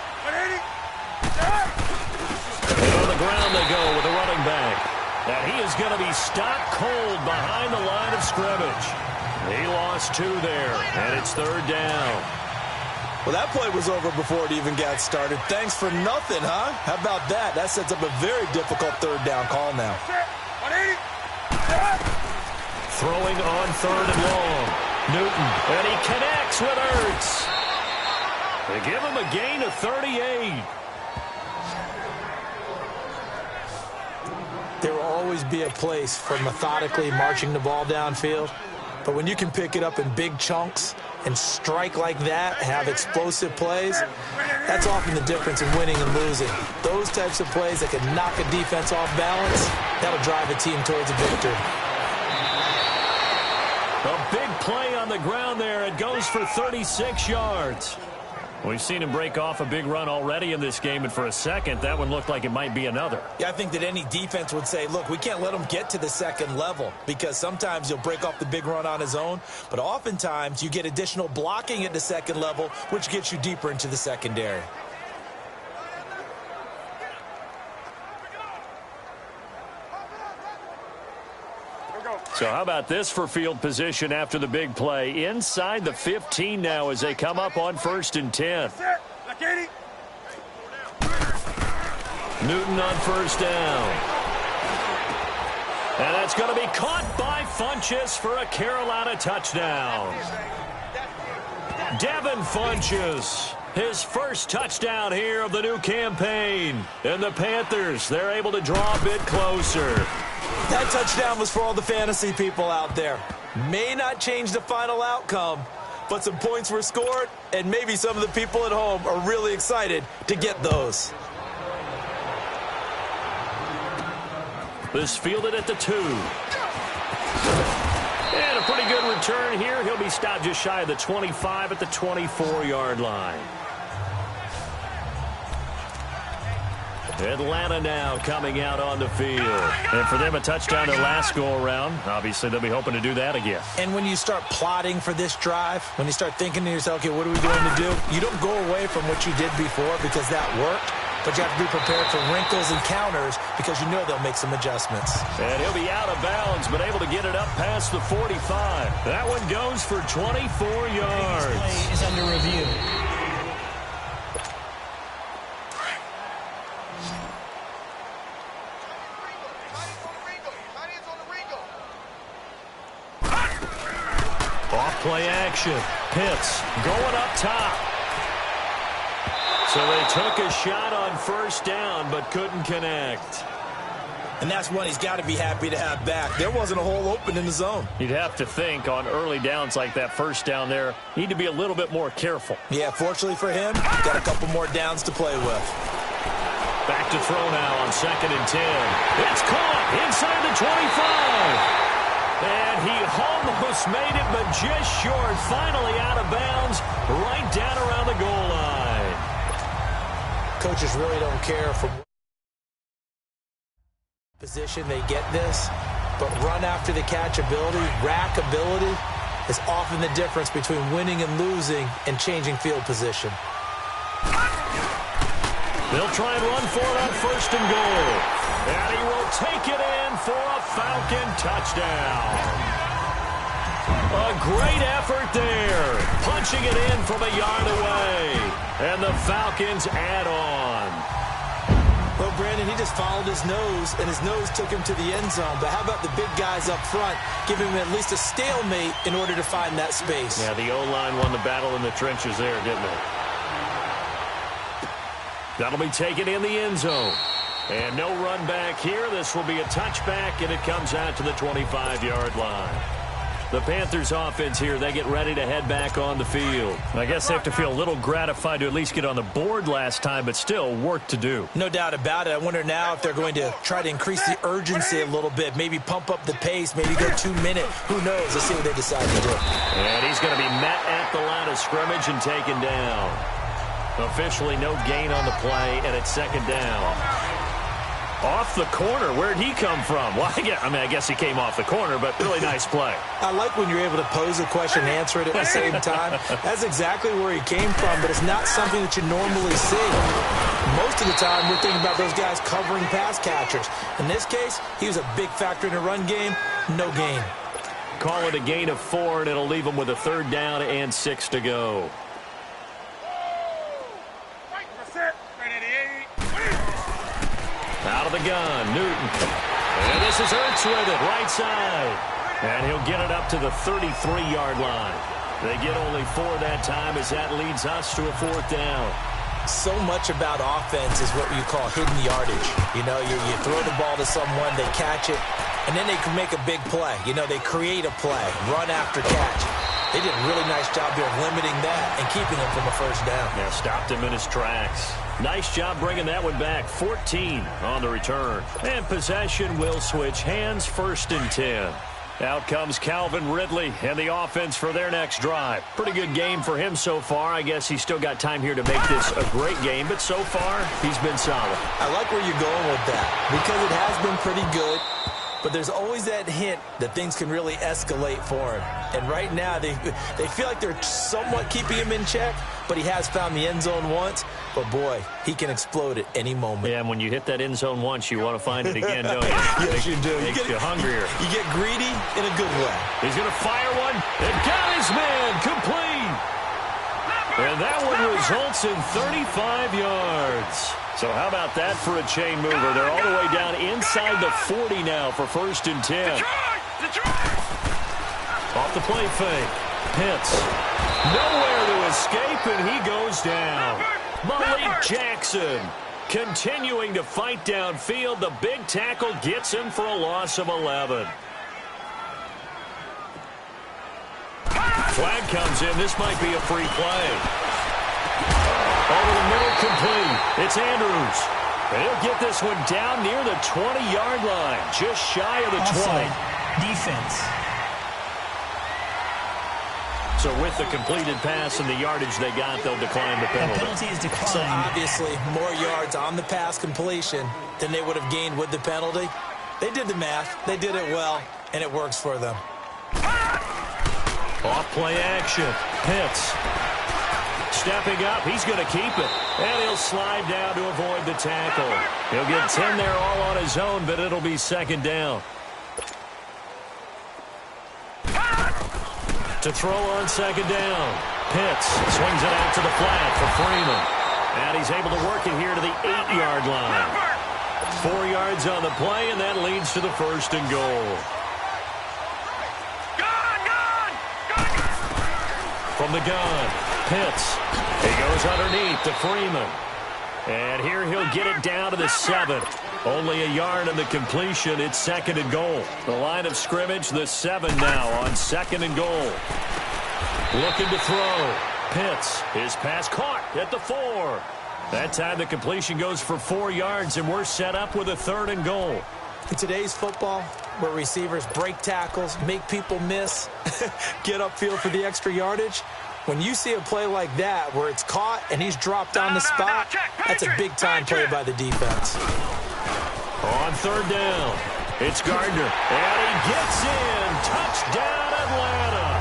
on the ground they go with the running back. And he is going to be stopped cold behind the line of scrimmage. He lost 2 there, and it's 3rd down. Well, that play was over before it even got started. Thanks for nothing, huh? How about that? That sets up a very difficult 3rd down call now. Throwing on 3rd and long. Newton, and he connects with Ertz. They give him a gain of 38. There will always be a place for methodically marching the ball downfield. But when you can pick it up in big chunks and strike like that, have explosive plays, that's often the difference in winning and losing. Those types of plays that can knock a defense off balance, that'll drive a team towards a victory. A big play on the ground there. It goes for 36 yards. We've seen him break off a big run already in this game, and for a second, that one looked like it might be another. Yeah, I think that any defense would say, look, we can't let him get to the second level because sometimes he'll break off the big run on his own, but oftentimes you get additional blocking at the second level, which gets you deeper into the secondary. So how about this for field position after the big play? Inside the 15 now as they come up on 1st and 10. Newton on 1st down. And that's going to be caught by Funchess for a Carolina touchdown. Devin Funchess, his first touchdown here of the new campaign. And the Panthers, they're able to draw a bit closer. That touchdown was for all the fantasy people out there. May not change the final outcome, but some points were scored, and maybe some of the people at home are really excited to get those. This fielded at the 2. And a pretty good return here. He'll be stopped just shy of the 25 at the 24-yard line. Atlanta now coming out on the field. And for them, a touchdown their last go-around. Obviously, they'll be hoping to do that again. And when you start plotting for this drive, when you start thinking to yourself, okay, what are we going to do? You don't go away from what you did before because that worked. But you have to be prepared for wrinkles and counters because you know they'll make some adjustments. And he'll be out of bounds, but able to get it up past the 45. That one goes for 24 yards. This play is under review. Off play action. Pitts going up top. So they took a shot on first down, but couldn't connect. And that's one he's got to be happy to have back. There wasn't a hole open in the zone. You'd have to think on early downs like that first down there, need to be a little bit more careful. Yeah, fortunately for him, got a couple more downs to play with. Back to throw now on 2nd and 10. It's caught inside the 25. And he almost made it, but just short. Finally out of bounds, right down around the goal line. Coaches really don't care from what position they get this, but run after the catch ability, rack ability, is often the difference between winning and losing and changing field position. They'll try and run for it on 1st and goal. And he will take it in for a Falcon touchdown. A great effort there. Punching it in from a yard away. And the Falcons add on. Well, Brandon, he just followed his nose, and his nose took him to the end zone. But how about the big guys up front, giving him at least a stalemate in order to find that space? Yeah, the O-line won the battle in the trenches there, didn't it? That'll be taken in the end zone. And no run back here. This will be a touchback, and it comes out to the 25-yard line. The Panthers offense here, they get ready to head back on the field. I guess they have to feel a little gratified to at least get on the board last time, but still work to do. No doubt about it. I wonder now if they're going to try to increase the urgency a little bit, maybe pump up the pace, maybe go 2 minute. Who knows? Let's see what they decide to do. And he's going to be met at the line of scrimmage and taken down. Officially no gain on the play, and it's 2nd down. Off the corner. Where'd he come from? Well, I guess he came off the corner, but really nice play. I like when you're able to pose a question and answer it at the same time. That's exactly where he came from, but it's not something that you normally see. Most of the time, we're thinking about those guys covering pass catchers. In this case, he was a big factor in the run game. No gain. Call it a gain of 4, and it'll leave him with a 3rd down and 6 to go. Out of the gun, Newton. And this is Ertz with it, right side. And he'll get it up to the 33-yard line. They get only 4 that time as that leads us to a 4th down. So much about offense is what you call hidden yardage. You know, you throw the ball to someone, they catch it, and then they can make a big play. You know, they create a play, run after catch. They did a really nice job there of limiting that and keeping him from a 1st down. Yeah, stopped him in his tracks. Nice job bringing that one back. 14 on the return. And possession will switch hands, 1st and 10. Out comes Calvin Ridley and the offense for their next drive. Pretty good game for him so far. I guess he's still got time here to make this a great game, but so far, he's been solid. I like where you're going with that because it has been pretty good. But there's always that hint that things can really escalate for him. And right now, they feel like they're somewhat keeping him in check, but he has found the end zone once. But, boy, he can explode at any moment. Yeah, and when you hit that end zone once, you want to find it again, don't you? Yes, you do. Makes you hungrier. You get greedy in a good way. He's going to fire one. And got his man complete. And that one results in 35 yards. So how about that for a chain mover? They're all the way down inside the 40 now for 1st and 10. Off the play fake. Pitts. Nowhere to escape, and he goes down. Malik Jackson continuing to fight downfield. The big tackle gets him for a loss of 11. Flag comes in. This might be a free play. Over the middle, complete. It's Andrews. And he'll get this one down near the 20-yard line, just shy of the 20. Offside. Defense. So with the completed pass and the yardage they got, they'll decline the penalty. The penalty is declined. So obviously, more yards on the pass completion than they would have gained with the penalty. They did the math. They did it well, and it works for them. Off play action. Pitts. Stepping up. He's going to keep it. And he'll slide down to avoid the tackle. He'll get 10 there all on his own, but it'll be 2nd down. To throw on 2nd down. Pitts swings it out to the flat for Freeman. And he's able to work it here to the 8-yard line. 4 yards on the play, and that leads to the 1st and goal. From the gun, Pitts. He goes underneath to Freeman. And here he'll get it down to the 7. Only a yard in the completion. It's 2nd and goal. The line of scrimmage, the 7 now on 2nd and goal. Looking to throw. Pitts. His pass caught at the 4. That time the completion goes for 4 yards, and we're set up with a 3rd and goal. In today's football, where receivers break tackles, make people miss, get upfield for the extra yardage, when you see a play like that where it's caught and he's dropped on the spot, that's a big-time play by the defense. On 3rd down, it's Gardner, and he gets in. Touchdown, Atlanta.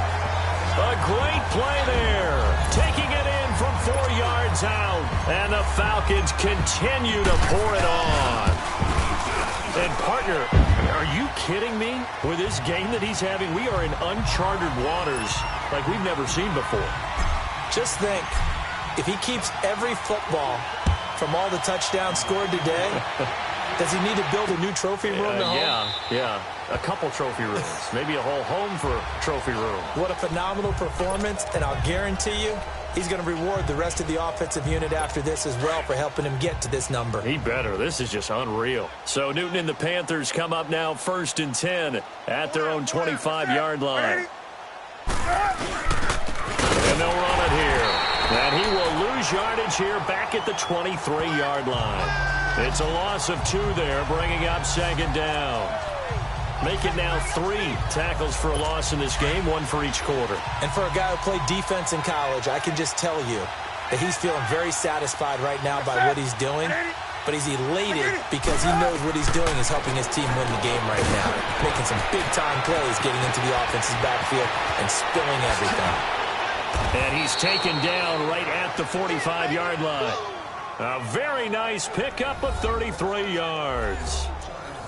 A great play there. Taking it in from 4 yards out, and the Falcons continue to pour it on. And, partner, are you kidding me? With this game that he's having, we are in uncharted waters like we've never seen before. Just think, if he keeps every football from all the touchdowns scored today, does he need to build a new trophy room at home? Yeah. A couple trophy rooms. Maybe a whole home for trophy room. What a phenomenal performance, and I'll guarantee you, he's going to reward the rest of the offensive unit after this as well for helping him get to this number. He better. This is just unreal. So Newton and the Panthers come up now 1st and 10 at their own 25-yard line. And they'll run it here. And he will lose yardage here back at the 23-yard line. It's a loss of 2 there, bringing up 2nd down. Make it now 3 tackles for a loss in this game, 1 for each quarter. And for a guy who played defense in college, I can just tell you that he's feeling very satisfied right now by what he's doing. But he's elated because he knows what he's doing is helping his team win the game right now. Making some big-time plays, getting into the offense's backfield and spilling everything. And he's taken down right at the 45-yard line. A very nice pickup of 33 yards.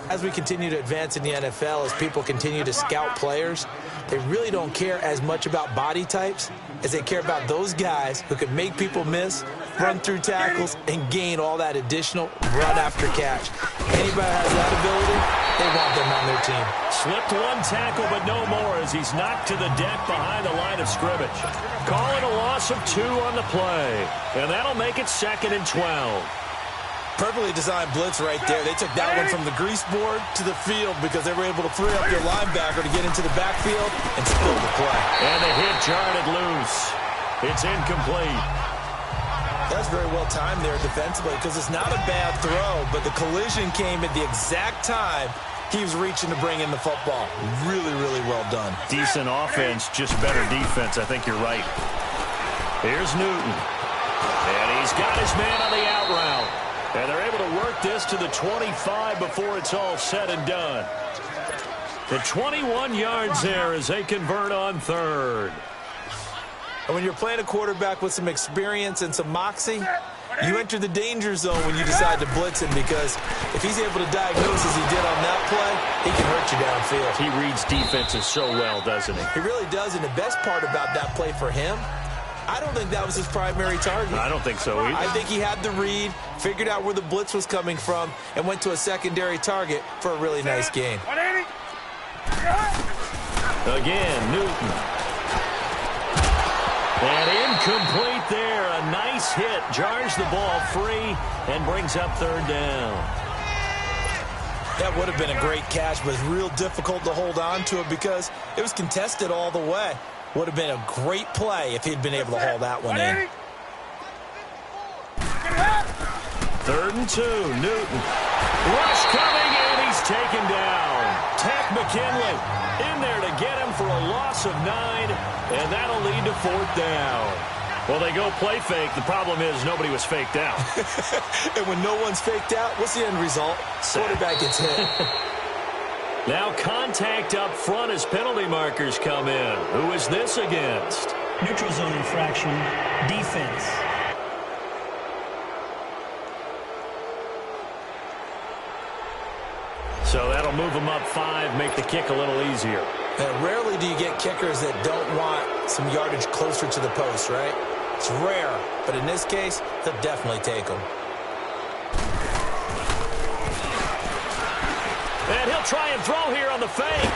As we continue to advance in the NFL, as people continue to scout players, they really don't care as much about body types as they care about those guys who can make people miss, run through tackles, and gain all that additional run after catch. Anybody has that ability, they want them on their team. Slipped 1 tackle, but no more as he's knocked to the deck behind the line of scrimmage. Calling a loss of 2 on the play, and that'll make it 2nd and 12. Perfectly designed blitz right there. They took that one from the grease board to the field because they were able to free up their linebacker to get into the backfield and spill the play. And the hit jarred it loose. It's incomplete. That's very well timed there defensively because it's not a bad throw, but the collision came at the exact time he was reaching to bring in the football. Really, really well done. Decent offense, just better defense. I think you're right. Here's Newton. And he's got his man on the out route. And they're able to work this to the 25 before it's all said and done. The 21 yards there as they convert on 3rd. And when you're playing a quarterback with some experience and some moxie, you enter the danger zone when you decide to blitz him because if he's able to diagnose as he did on that play, he can hurt you downfield. He reads defenses so well, doesn't he? He really does, and the best part about that play for him I don't think that was his primary target. I don't think so either. I think he had the read, figured out where the blitz was coming from, and went to a secondary target for a really nice gain. Again, Newton. And incomplete there. A nice hit. Jars the ball free and brings up third down. That would have been a great catch, but it's real difficult to hold on to it because it was contested all the way. Would have been a great play if he'd been able to haul that one in. 3rd and 2. Newton. Rush coming, and he's taken down. Tech McKinley in there to get him for a loss of 9, and that'll lead to 4th down. Well, they go play fake. The problem is nobody was faked out. And when no one's faked out, what's the end result? Quarterback gets hit. Now contact up front as penalty markers come in. Who is this against? Neutral zone infraction, defense. So that'll move them up 5, make the kick a little easier. And rarely do you get kickers that don't want some yardage closer to the post, right? It's rare, but in this case, they'll definitely take them. And he'll try and throw here on the fake.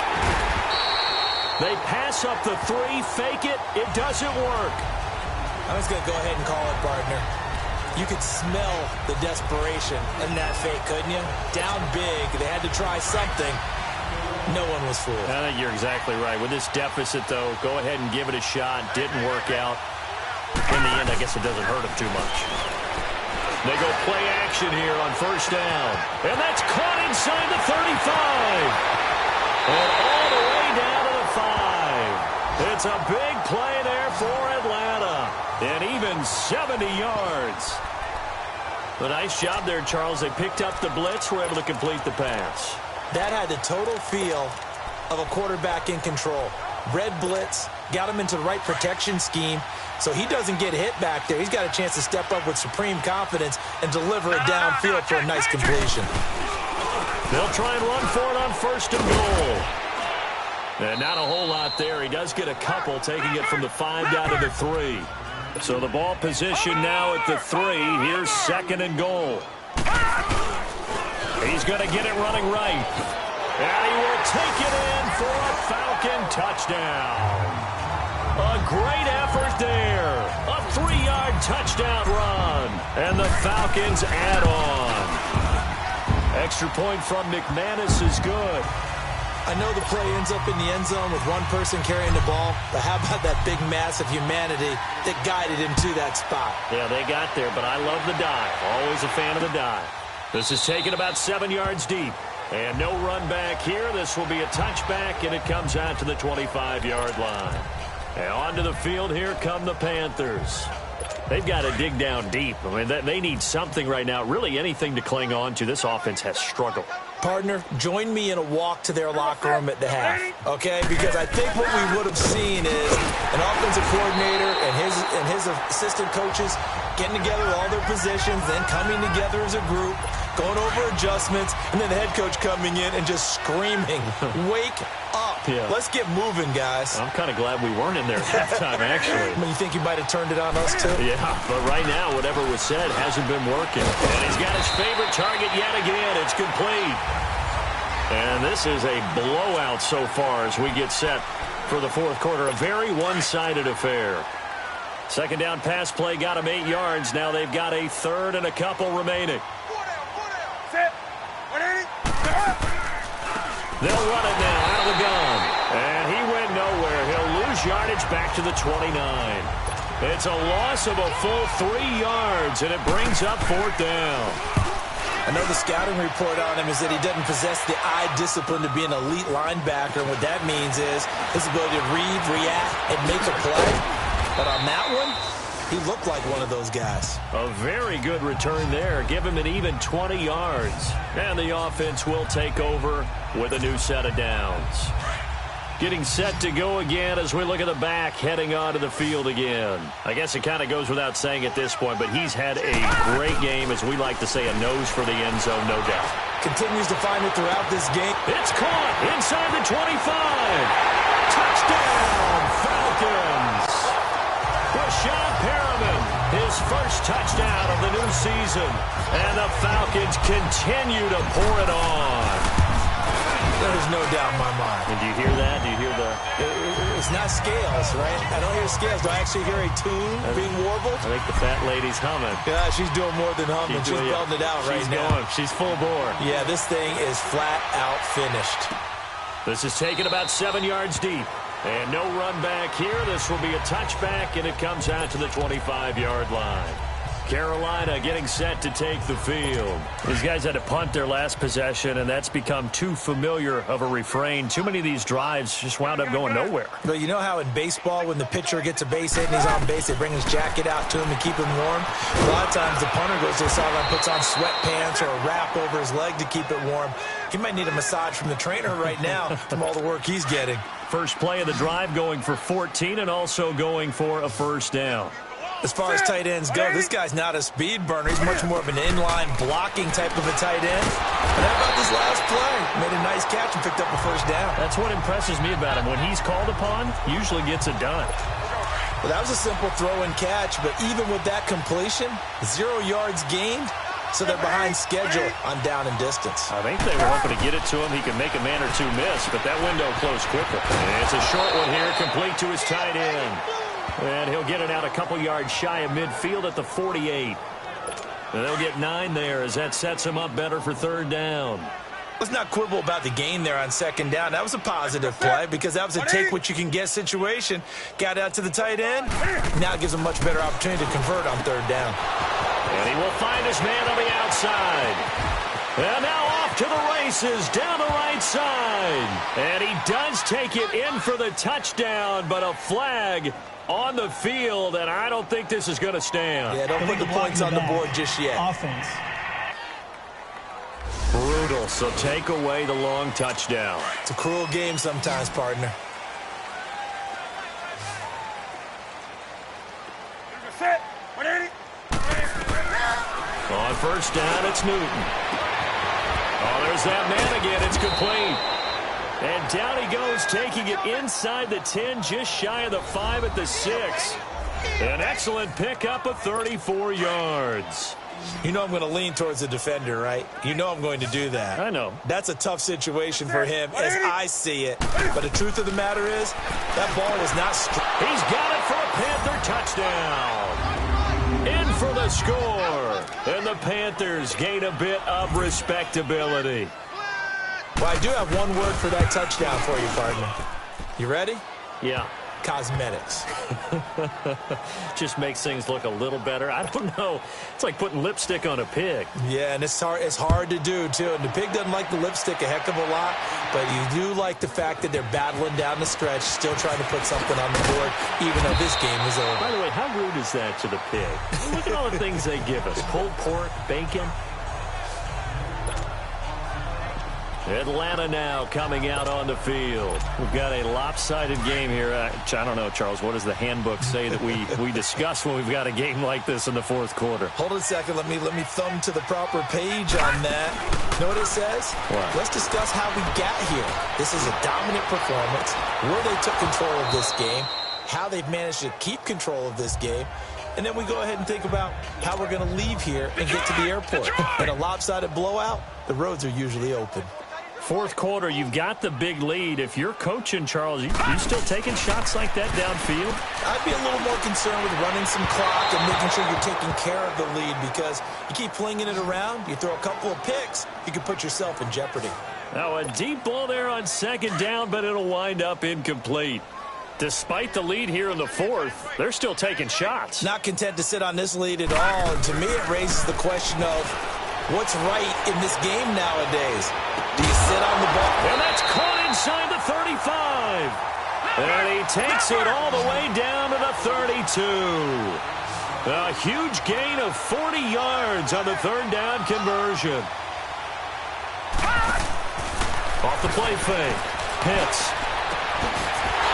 They pass up the 3, fake it. It doesn't work. I'm just going to go ahead and call it, partner. You could smell the desperation in that fake, couldn't you? Down big. They had to try something. No one was fooled. I think you're exactly right. With this deficit, though, go ahead and give it a shot. Didn't work out. In the end, I guess it doesn't hurt him too much. They go play action here on 1st down. And that's caught inside the 35. And all the way down to the 5. It's a big play there for Atlanta. And even 70 yards. A nice job there, Charles. They picked up the blitz, were able to complete the pass. That had the total feel of a quarterback in control. Red blitz, got him into the right protection scheme, so he doesn't get hit back there. He's got a chance to step up with supreme confidence and deliver it downfield for a nice completion. They'll try and run for it on 1st and goal. And not a whole lot there. He does get a couple, taking it from the 5 down to the 3. So the ball position now at the 3. Here's 2nd and goal. He's going to get it running right. And he will take it in for a Falcon touchdown. A great effort there. A 3-yard touchdown run. And the Falcons add on. Extra point from McManus is good. I know the play ends up in the end zone with one person carrying the ball, but how about that big mass of humanity that guided him to that spot? Yeah, they got there, but I love the dive. Always a fan of the dive. This is taken about 7 yards deep. And no run back here. This will be a touchback, and it comes out to the 25-yard line. And onto the field, here come the Panthers. They've got to dig down deep. I mean, they need something right now, really anything to cling on to. This offense has struggled. Partner, join me in a walk to their locker room at the half, okay? Because I think what we would have seen is an offensive coordinator and his assistant coaches getting together with all their positions, then coming together as a group, going over adjustments, and then the head coach coming in and just screaming, wake up. Yeah. Let's get moving, guys. I'm kind of glad we weren't in there at halftime, actually. I mean, you think you might have turned it on us, too? Yeah, but right now, whatever was said hasn't been working. And he's got his favorite target yet again. It's complete. And this is a blowout so far as we get set for the 4th quarter. A very one-sided affair. 2nd down pass play got him 8 yards. Now they've got a 3rd and a couple remaining. They'll run it now out of the gun. And he went nowhere. He'll lose yardage back to the 29. It's a loss of a full 3 yards, and it brings up 4th down. I know the scouting report on him is that he doesn't possess the eye discipline to be an elite linebacker. And what that means is his ability to read, react, and make a play. But on that one, he looked like one of those guys. A very good return there. Give him an even 20 yards. And the offense will take over with a new set of downs. Getting set to go again as we look at the back heading onto the field again. I guess it kind of goes without saying at this point, but he's had a great game, as we like to say, a nose for the end zone, no doubt. Continues to find it throughout this game. It's caught inside the 25. Touchdown, Falcons. Brashad Perriman, his first touchdown of the new season. And the Falcons continue to pour it on. There's no doubt in my mind. And do you hear that? Do you hear the... It's not scales, right? I don't hear scales. Do I actually hear a tune being warbled? I think the fat lady's humming. Yeah, she's doing more than humming. She's belting it out right now. She's full bore. Yeah, this thing is flat out finished. This is taken about 7 yards deep. And no run back here. This will be a touchback, and it comes out to the 25-yard line. Carolina getting set to take the field. These guys had to punt their last possession, and that's become too familiar of a refrain. Too many of these drives just wound up going nowhere. Well, you know how in baseball, when the pitcher gets a base hit and he's on base, they bring his jacket out to him to keep him warm? A lot of times the punter goes to the sideline, puts on sweatpants or a wrap over his leg to keep it warm. He might need a massage from the trainer right now from all the work he's getting. First play of the drive going for 14 and also going for a first down. As far as tight ends go, this guy's not a speed burner. He's much more of an inline blocking type of a tight end. But how about this last play? Made a nice catch and picked up a first down. That's what impresses me about him. When he's called upon, usually gets it done. Well, that was a simple throw and catch, but even with that completion, 0 yards gained, so they're behind schedule on down and distance. I think they were hoping to get it to him. He could make a man or two miss, but that window closed quicker. And it's a short one here, complete to his tight end. And he'll get it out a couple yards shy of midfield at the 48. And they'll get 9 there as that sets him up better for third down. Let's not quibble about the gain there on second down. That was a positive play because that was a take-what-you-can-get situation. Got out to the tight end. Now it gives him a much better opportunity to convert on third down. And he will find his man on the outside. And now off to the races down the right side. And he does take it in for the touchdown, but a flag on the field, and I don't think this is going to stand. Yeah, don't put the points on the board just yet. Offense. Brutal, so take away the long touchdown. It's a cruel game sometimes, partner. On first down, it's Newton. Oh, there's that man again. It's complete. And down he goes, taking it inside the 10, just shy of the 5 at the 6. An excellent pickup of 34 yards. You know I'm going to lean towards the defender, right? You know I'm going to do that. I know. That's a tough situation for him as I see it. But the truth of the matter is, that ball was not He's got it for a Panther touchdown. In for the score. And the Panthers gain a bit of respectability. Well, I do have one word for that touchdown for you, partner. You ready? Yeah. Cosmetics. Just makes things look a little better. I don't know. It's like putting lipstick on a pig. Yeah, and it's hard to do, too. And the pig doesn't like the lipstick a heck of a lot, but you do like the fact that they're battling down the stretch, still trying to put something on the board, even though this game is over. By the way, how rude is that to the pig? Look at all the things they give us. Pulled pork, bacon. Atlanta now coming out on the field. We've got a lopsided game here. I don't know, Charles, what does the handbook say that we discuss when we've got a game like this in the fourth quarter? Hold it a second. Let me thumb to the proper page on that. Know what it says? What? Let's discuss how we got here. This is a dominant performance, where they took control of this game, how they've managed to keep control of this game, and then we go ahead and think about how we're going to leave here and get to the airport. In a lopsided blowout, the roads are usually open. Fourth quarter, you've got the big lead. If you're coaching, Charles, you still taking shots like that downfield? I'd be a little more concerned with running some clock and making sure you're taking care of the lead, because you keep flinging it around, you throw a couple of picks, you can put yourself in jeopardy. Now a deep ball there on second down, but it'll wind up incomplete. Despite the lead here in the fourth, they're still taking shots. Not content to sit on this lead at all, and to me it raises the question of what's right in this game nowadays. Do you sit on the ball? And that's caught inside the 35. And he takes it all the way down to the 32. A huge gain of 40 yards on the third down conversion. Off the play fake. Pitts.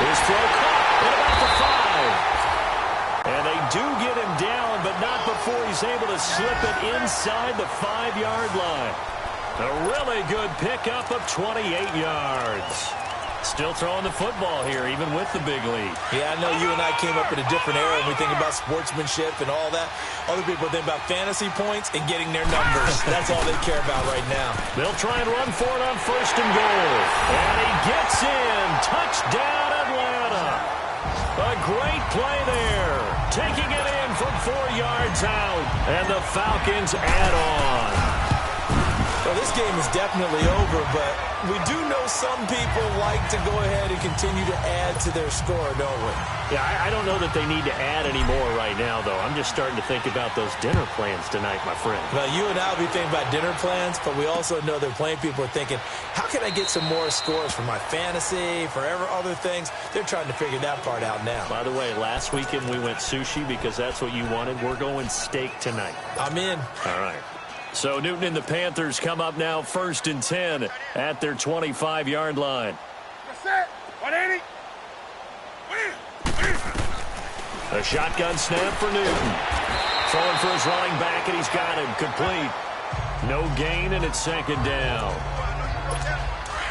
His throw caught at about the 5. And they do get him down, but not before he's able to slip it inside the 5-yard line. A really good pickup of 28 yards. Still throwing the football here, even with the big lead. Yeah, I know you and I came up in a different era and we think about sportsmanship and all that. Other people think about fantasy points and getting their numbers. That's all they care about right now. They'll try and run for it on 1st and goal. And he gets in. Touchdown, Atlanta. A great play there. Taking it in from 4 yards out. And the Falcons add on. Well, this game is definitely over, but we do know some people like to go ahead and continue to add to their score, don't we? Yeah, I don't know that they need to add any more right now, though. I'm just starting to think about those dinner plans tonight, my friend. Well, you and I will be thinking about dinner plans, but we also know that plenty of people are thinking, how can I get some more scores for my fantasy, for other things? They're trying to figure that part out now. By the way, last weekend we went sushi because that's what you wanted. We're going steak tonight. I'm in. All right. So Newton and the Panthers come up now 1st and 10 at their 25-yard line. That's it. 180. A shotgun snap for Newton. Throwing for his running back, and he's got him complete. No gain, and it's 2nd down.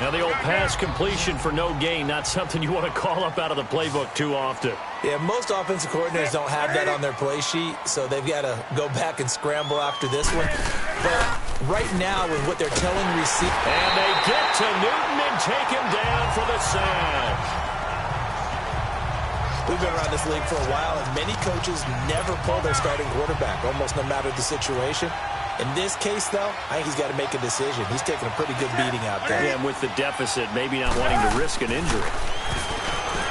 Now the old pass completion for no gain, not something you want to call up out of the playbook too often. Yeah, most offensive coordinators don't have that on their play sheet, so they've got to go back and scramble after this one. But right now, with what they're telling receivers... And they get to Newton and take him down for the sack. We've been around this league for a while, and many coaches never pull their starting quarterback, almost no matter the situation. In this case, though, I think he's got to make a decision. He's taking a pretty good beating out there. Yeah, and with the deficit, maybe not wanting to risk an injury.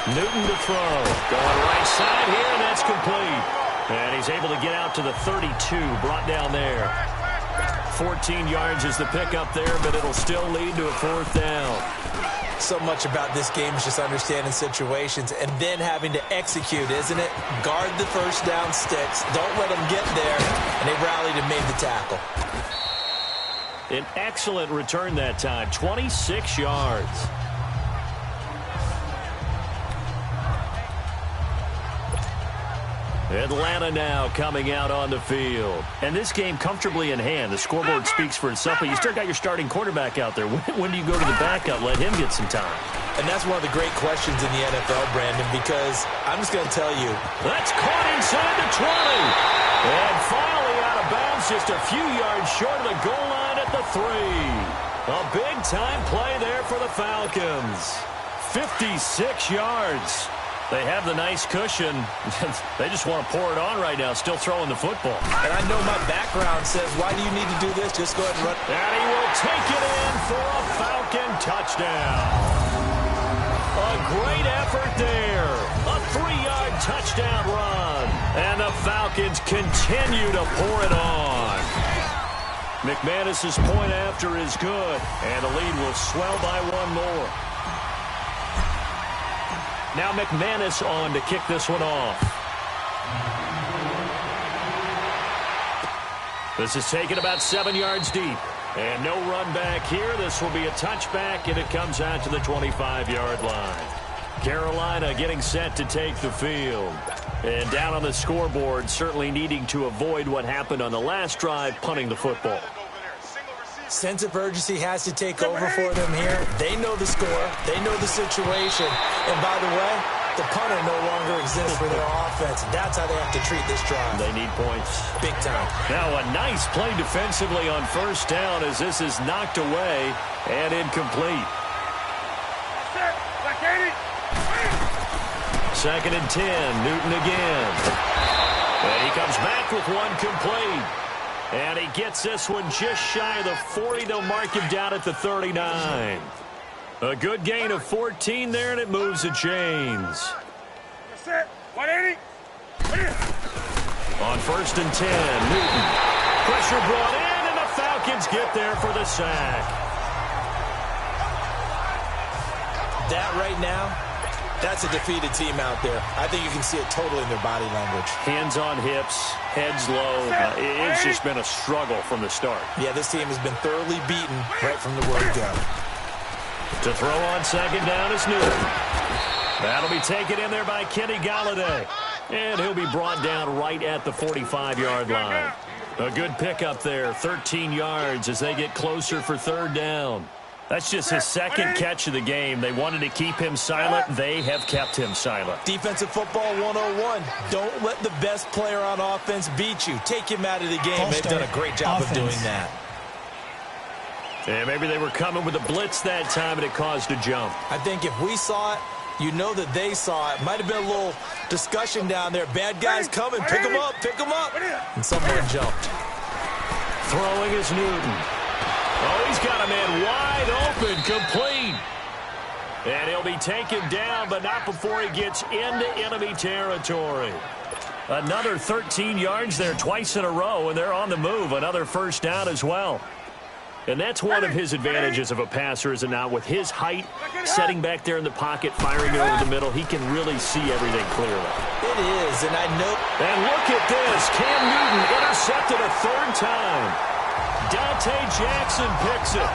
Newton to throw. Going right side here, and that's complete. And he's able to get out to the 32, brought down there. 14 yards is the pickup there, but it'll still lead to a 4th down. So much about this game is just understanding situations and then having to execute, isn't it? Guard the first down sticks. Don't let them get there. And they rallied and made the tackle. An excellent return that time. 26 yards. Atlanta now coming out on the field. And this game comfortably in hand. The scoreboard speaks for itself, but you still got your starting quarterback out there. When do you go to the backup? Let him get some time. And that's one of the great questions in the NFL, Brandon, because I'm just going to tell you. That's caught inside the 20. And finally out of bounds, just a few yards short of the goal line at the 3. A big-time play there for the Falcons. 56 yards. They have the nice cushion. They just want to pour it on right now, still throwing the football. And I know my background says, why do you need to do this? Just go ahead and run. And he will take it in for a Falcon touchdown. A great effort there. A 3-yard touchdown run. And the Falcons continue to pour it on. McManus's point after is good. And the lead will swell by 1 more. Now McManus on to kick this one off. This is taken about 7 yards deep. And no run back here. This will be a touchback, and it comes out to the 25-yard line. Carolina getting set to take the field. And down on the scoreboard, certainly needing to avoid what happened on the last drive, punting the football. Sense of urgency has to take over for them here. They know the score. They know the situation. And by the way, the punter no longer exists for their offense. That's how they have to treat this drive. They need points. Big time. Now a nice play defensively on 1st down as this is knocked away and incomplete. 2nd and 10. Newton again. And he comes back with one complete. And he gets this one just shy of the 40. They'll mark him down at the 39. A good gain of 14 there, and it moves the chains. That's it. 180. On 1st and 10, Newton. Pressure brought in, and the Falcons get there for the sack. That right now, that's a defeated team out there. I think you can see it totally in their body language. Hands on hips, heads low. It's just been a struggle from the start. Yeah, this team has been thoroughly beaten right from the word go. To throw on 2nd down is Newton. That'll be taken in there by Kenny Galladay. And he'll be brought down right at the 45-yard line. A good pickup there, 13 yards as they get closer for 3rd down. That's just his second catch of the game. They wanted to keep him silent. They have kept him silent. Defensive football 101. Don't let the best player on offense beat you. Take him out of the game. They've done a great job of doing that. Yeah, maybe they were coming with a blitz that time, and it caused a jump. I think if we saw it, you know that they saw it. Might have been a little discussion down there. Bad guys coming. Pick them up. Pick them up. And someone jumped. Throwing is Newton. Oh, he's got a man wide open, complete. And he'll be taken down, but not before he gets into enemy territory. Another 13 yards there twice in a row, and they're on the move. Another first down as well. And that's one of his advantages of a passer, is it not? With his height, setting back there in the pocket, firing it over the middle, he can really see everything clearly. It is, and I know. And look at this. Cam Newton intercepted a third time. Dante Jackson picks it.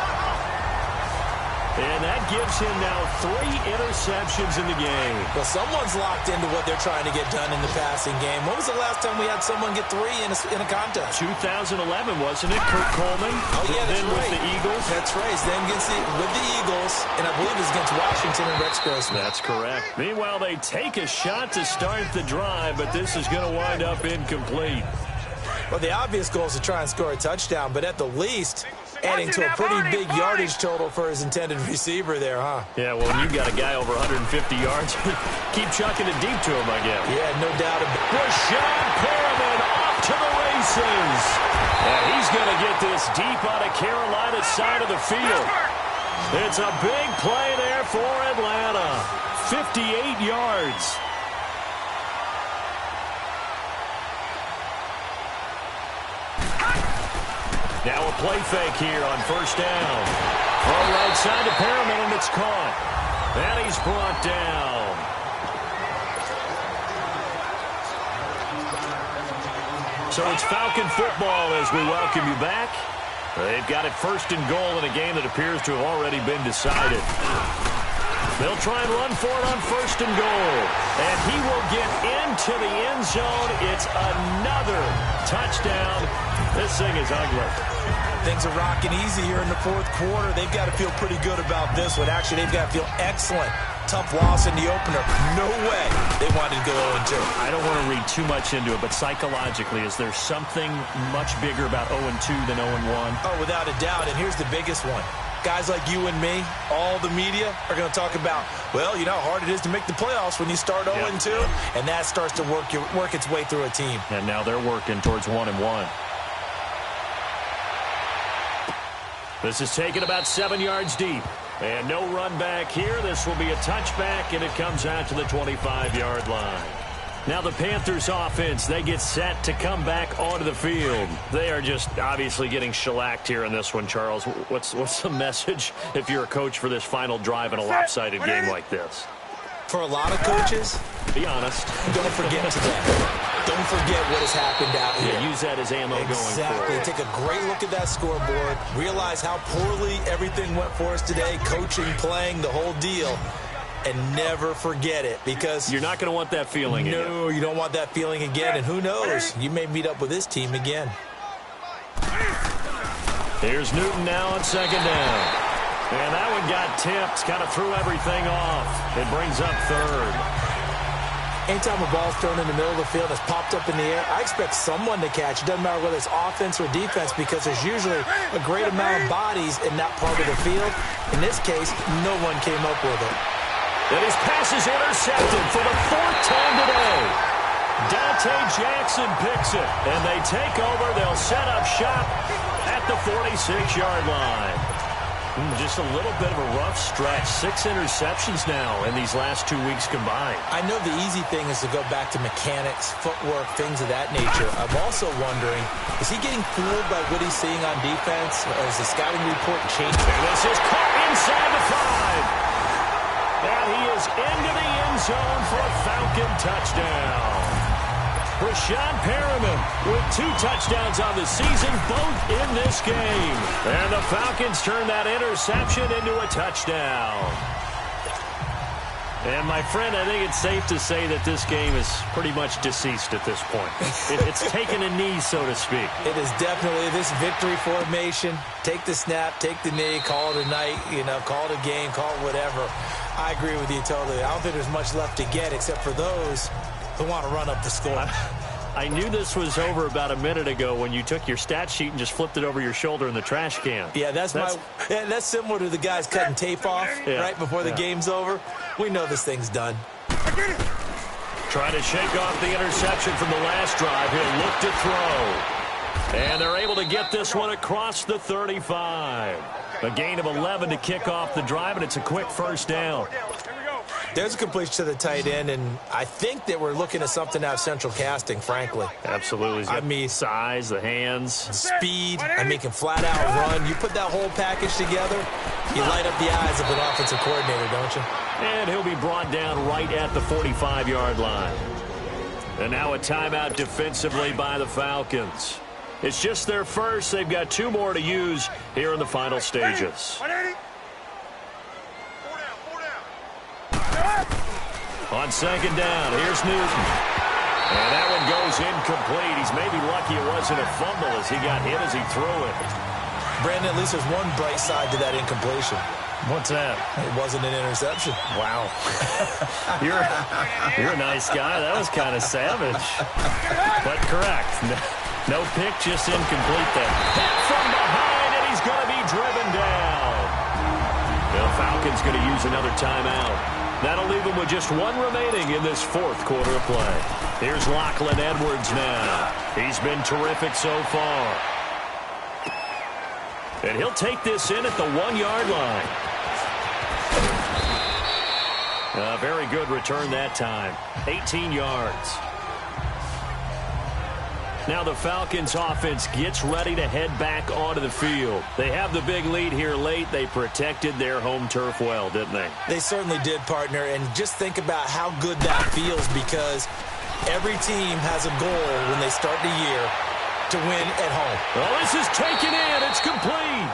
And that gives him now 3 interceptions in the game. Well, someone's locked into what they're trying to get done in the passing game. When was the last time we had someone get 3 in a contest? 2011, wasn't it? Kurt Coleman. Oh, yeah, that's then right. with the Eagles. That's right. Then with the Eagles, and I believe it's against Washington and Rex Grossman. That's correct. Meanwhile, they take a shot to start the drive, but this is going to wind up incomplete. Well, the obvious goal is to try and score a touchdown, but at the least, adding to a pretty big yardage total for his intended receiver there, huh? Yeah, well, when you've got a guy over 150 yards, keep chucking it deep to him, I guess. Yeah, no doubt about it. Rashawn Perriman off to the races. And he's going to get this deep out of Carolina's side of the field. It's a big play there for Atlanta. 58 yards. Now a play fake here on first down. All right side to Perriman, and it's caught. And he's brought down. So it's Falcon football as we welcome you back. They've got it first and goal in a game that appears to have already been decided. They'll try and run for it on first and goal. And he will get into the end zone. It's another touchdown. This thing is ugly. Things are rocking easy here in the fourth quarter. They've got to feel pretty good about this one. Actually, they've got to feel excellent. Tough loss in the opener. No way they wanted to go 0-2. I don't want to read too much into it, but psychologically, is there something much bigger about 0-2 than 0-1? Oh, without a doubt, and here's the biggest one. Guys like you and me, all the media, are going to talk about, well, you know how hard it is to make the playoffs when you start 0-2, and that starts to work its way through a team. And now they're working towards 1-1. This is taken about 7 yards deep. And no run back here. This will be a touchback, and it comes out to the 25-yard line. Now the Panthers offense, they get set to come back onto the field. They are just obviously getting shellacked here in this one, Charles. What's the message if you're a coach for this final drive in a lopsided game like this? For a lot of coaches, be honest. Don't forget today. Don't forget what has happened out here. Yeah, use that as ammo going forward. Exactly. Take a great look at that scoreboard. Realize how poorly everything went for us today. Coaching, playing, the whole deal. And never forget it, because you're not going to want that feeling again. No, you don't want that feeling again. And who knows? You may meet up with this team again. Here's Newton now on second down. And that one got tipped. Kind of threw everything off. It brings up third. Anytime a ball's thrown in the middle of the field, it's popped up in the air, I expect someone to catch. It doesn't matter whether it's offense or defense, because there's usually a great amount of bodies in that part of the field. In this case, no one came up with it. And his pass is intercepted for the 4th time today. Dante Jackson picks it, and they take over. They'll set up shop at the 46-yard line. Just a little bit of a rough stretch. 6 interceptions now in these last 2 weeks combined. I know the easy thing is to go back to mechanics, footwork, things of that nature. I'm also wondering, is he getting fooled by what he's seeing on defense? Or is the scouting report changing? And this is caught inside the 5. And he is into the end zone for a Falcon touchdown. Rashawn Perriman with 2 touchdowns on the season, both in this game. And the Falcons turn that interception into a touchdown. And, my friend, I think it's safe to say that this game is pretty much deceased at this point. It's taken a knee, so to speak. It is definitely this victory formation. Take the snap, take the knee, call it a night, call it a game, call it whatever. I agree with you totally. I don't think there's much left to get except for those who want to run up the score. I knew this was over about a minute ago when you took your stat sheet and just flipped it over your shoulder in the trash can. Yeah, that's similar to the guys cutting tape off right before the game's over. We know this thing's done. Trying to shake off the interception from the last drive. He'll look to throw. And they're able to get this one across the 35. A gain of 11 to kick off the drive, and it's a quick first down. There's a completion to the tight end, and I think that we're looking at something out of Central Casting, frankly. Absolutely. I mean, size, the hands. Speed, he can flat out run. You put that whole package together, you light up the eyes of an offensive coordinator, don't you? And he'll be brought down right at the 45-yard line. And now a timeout defensively by the Falcons. It's just their first. They've got 2 more to use here in the final stages. On second down, here's Newton. And that one goes incomplete. He's maybe lucky it wasn't a fumble as he got hit as he threw it. Brandon, at least there's one bright side to that incompletion. What's that? It wasn't an interception. Wow. You're a nice guy. That was kind of savage. But correct. No pick, just incomplete then. Hit from behind, and he's going to be driven down. The Falcons going to use another timeout. That'll leave him with just 1 remaining in this 4th quarter of play. Here's Lachlan Edwards now. He's been terrific so far. And he'll take this in at the 1-yard line. A very good return that time. 18 yards. Now the Falcons offense gets ready to head back onto the field. They have the big lead here late. They protected their home turf well, didn't they? They certainly did, partner. And just think about how good that feels, because every team has a goal when they start the year to win at home. Well, this is taken in. It's complete.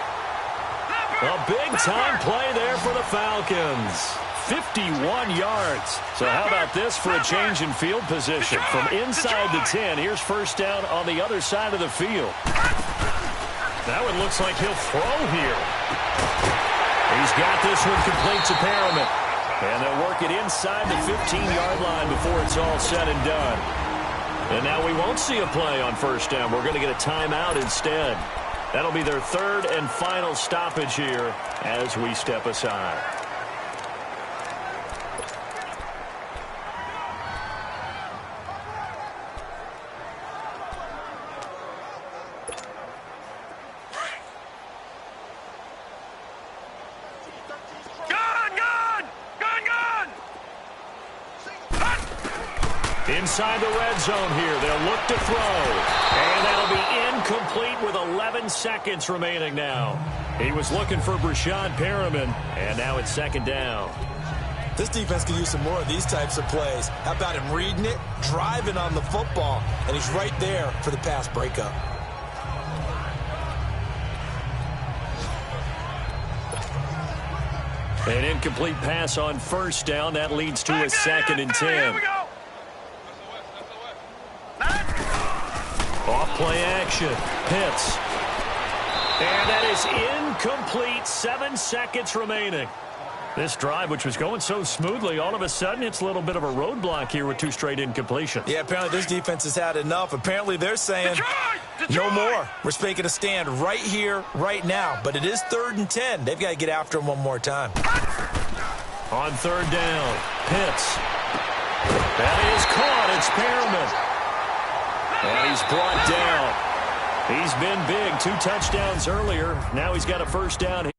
A big-time play there for the Falcons. 51 yards. So how about this for a change in field position? From inside the 10, here's first down on the other side of the field. That one looks like he'll throw here. He's got this one complete to Perriman. And they'll work it inside the 15-yard line before it's all said and done. And now we won't see a play on first down. We're going to get a timeout instead. That'll be their 3rd and final stoppage here as we step aside. Inside the red zone here. They'll look to throw. And that'll be incomplete with 11 seconds remaining now. He was looking for Brashad Perriman, and now it's 2nd down. This defense could use some more of these types of plays. How about him reading it, driving on the football, and he's right there for the pass breakup. An incomplete pass on first down. That leads to a 2nd and 10. Off-play action. Pitts. And that is incomplete. 7 seconds remaining. This drive, which was going so smoothly, all of a sudden it's a little bit of a roadblock here with 2 straight incompletions. Yeah, apparently this defense has had enough. Apparently they're saying no more. We're making a stand right here, right now. But it is 3rd and 10. They've got to get after him one more time. On 3rd down, Pitts. That is caught. It's Perriman. And he's brought down. He's been big. 2 touchdowns earlier. Now he's got a first down.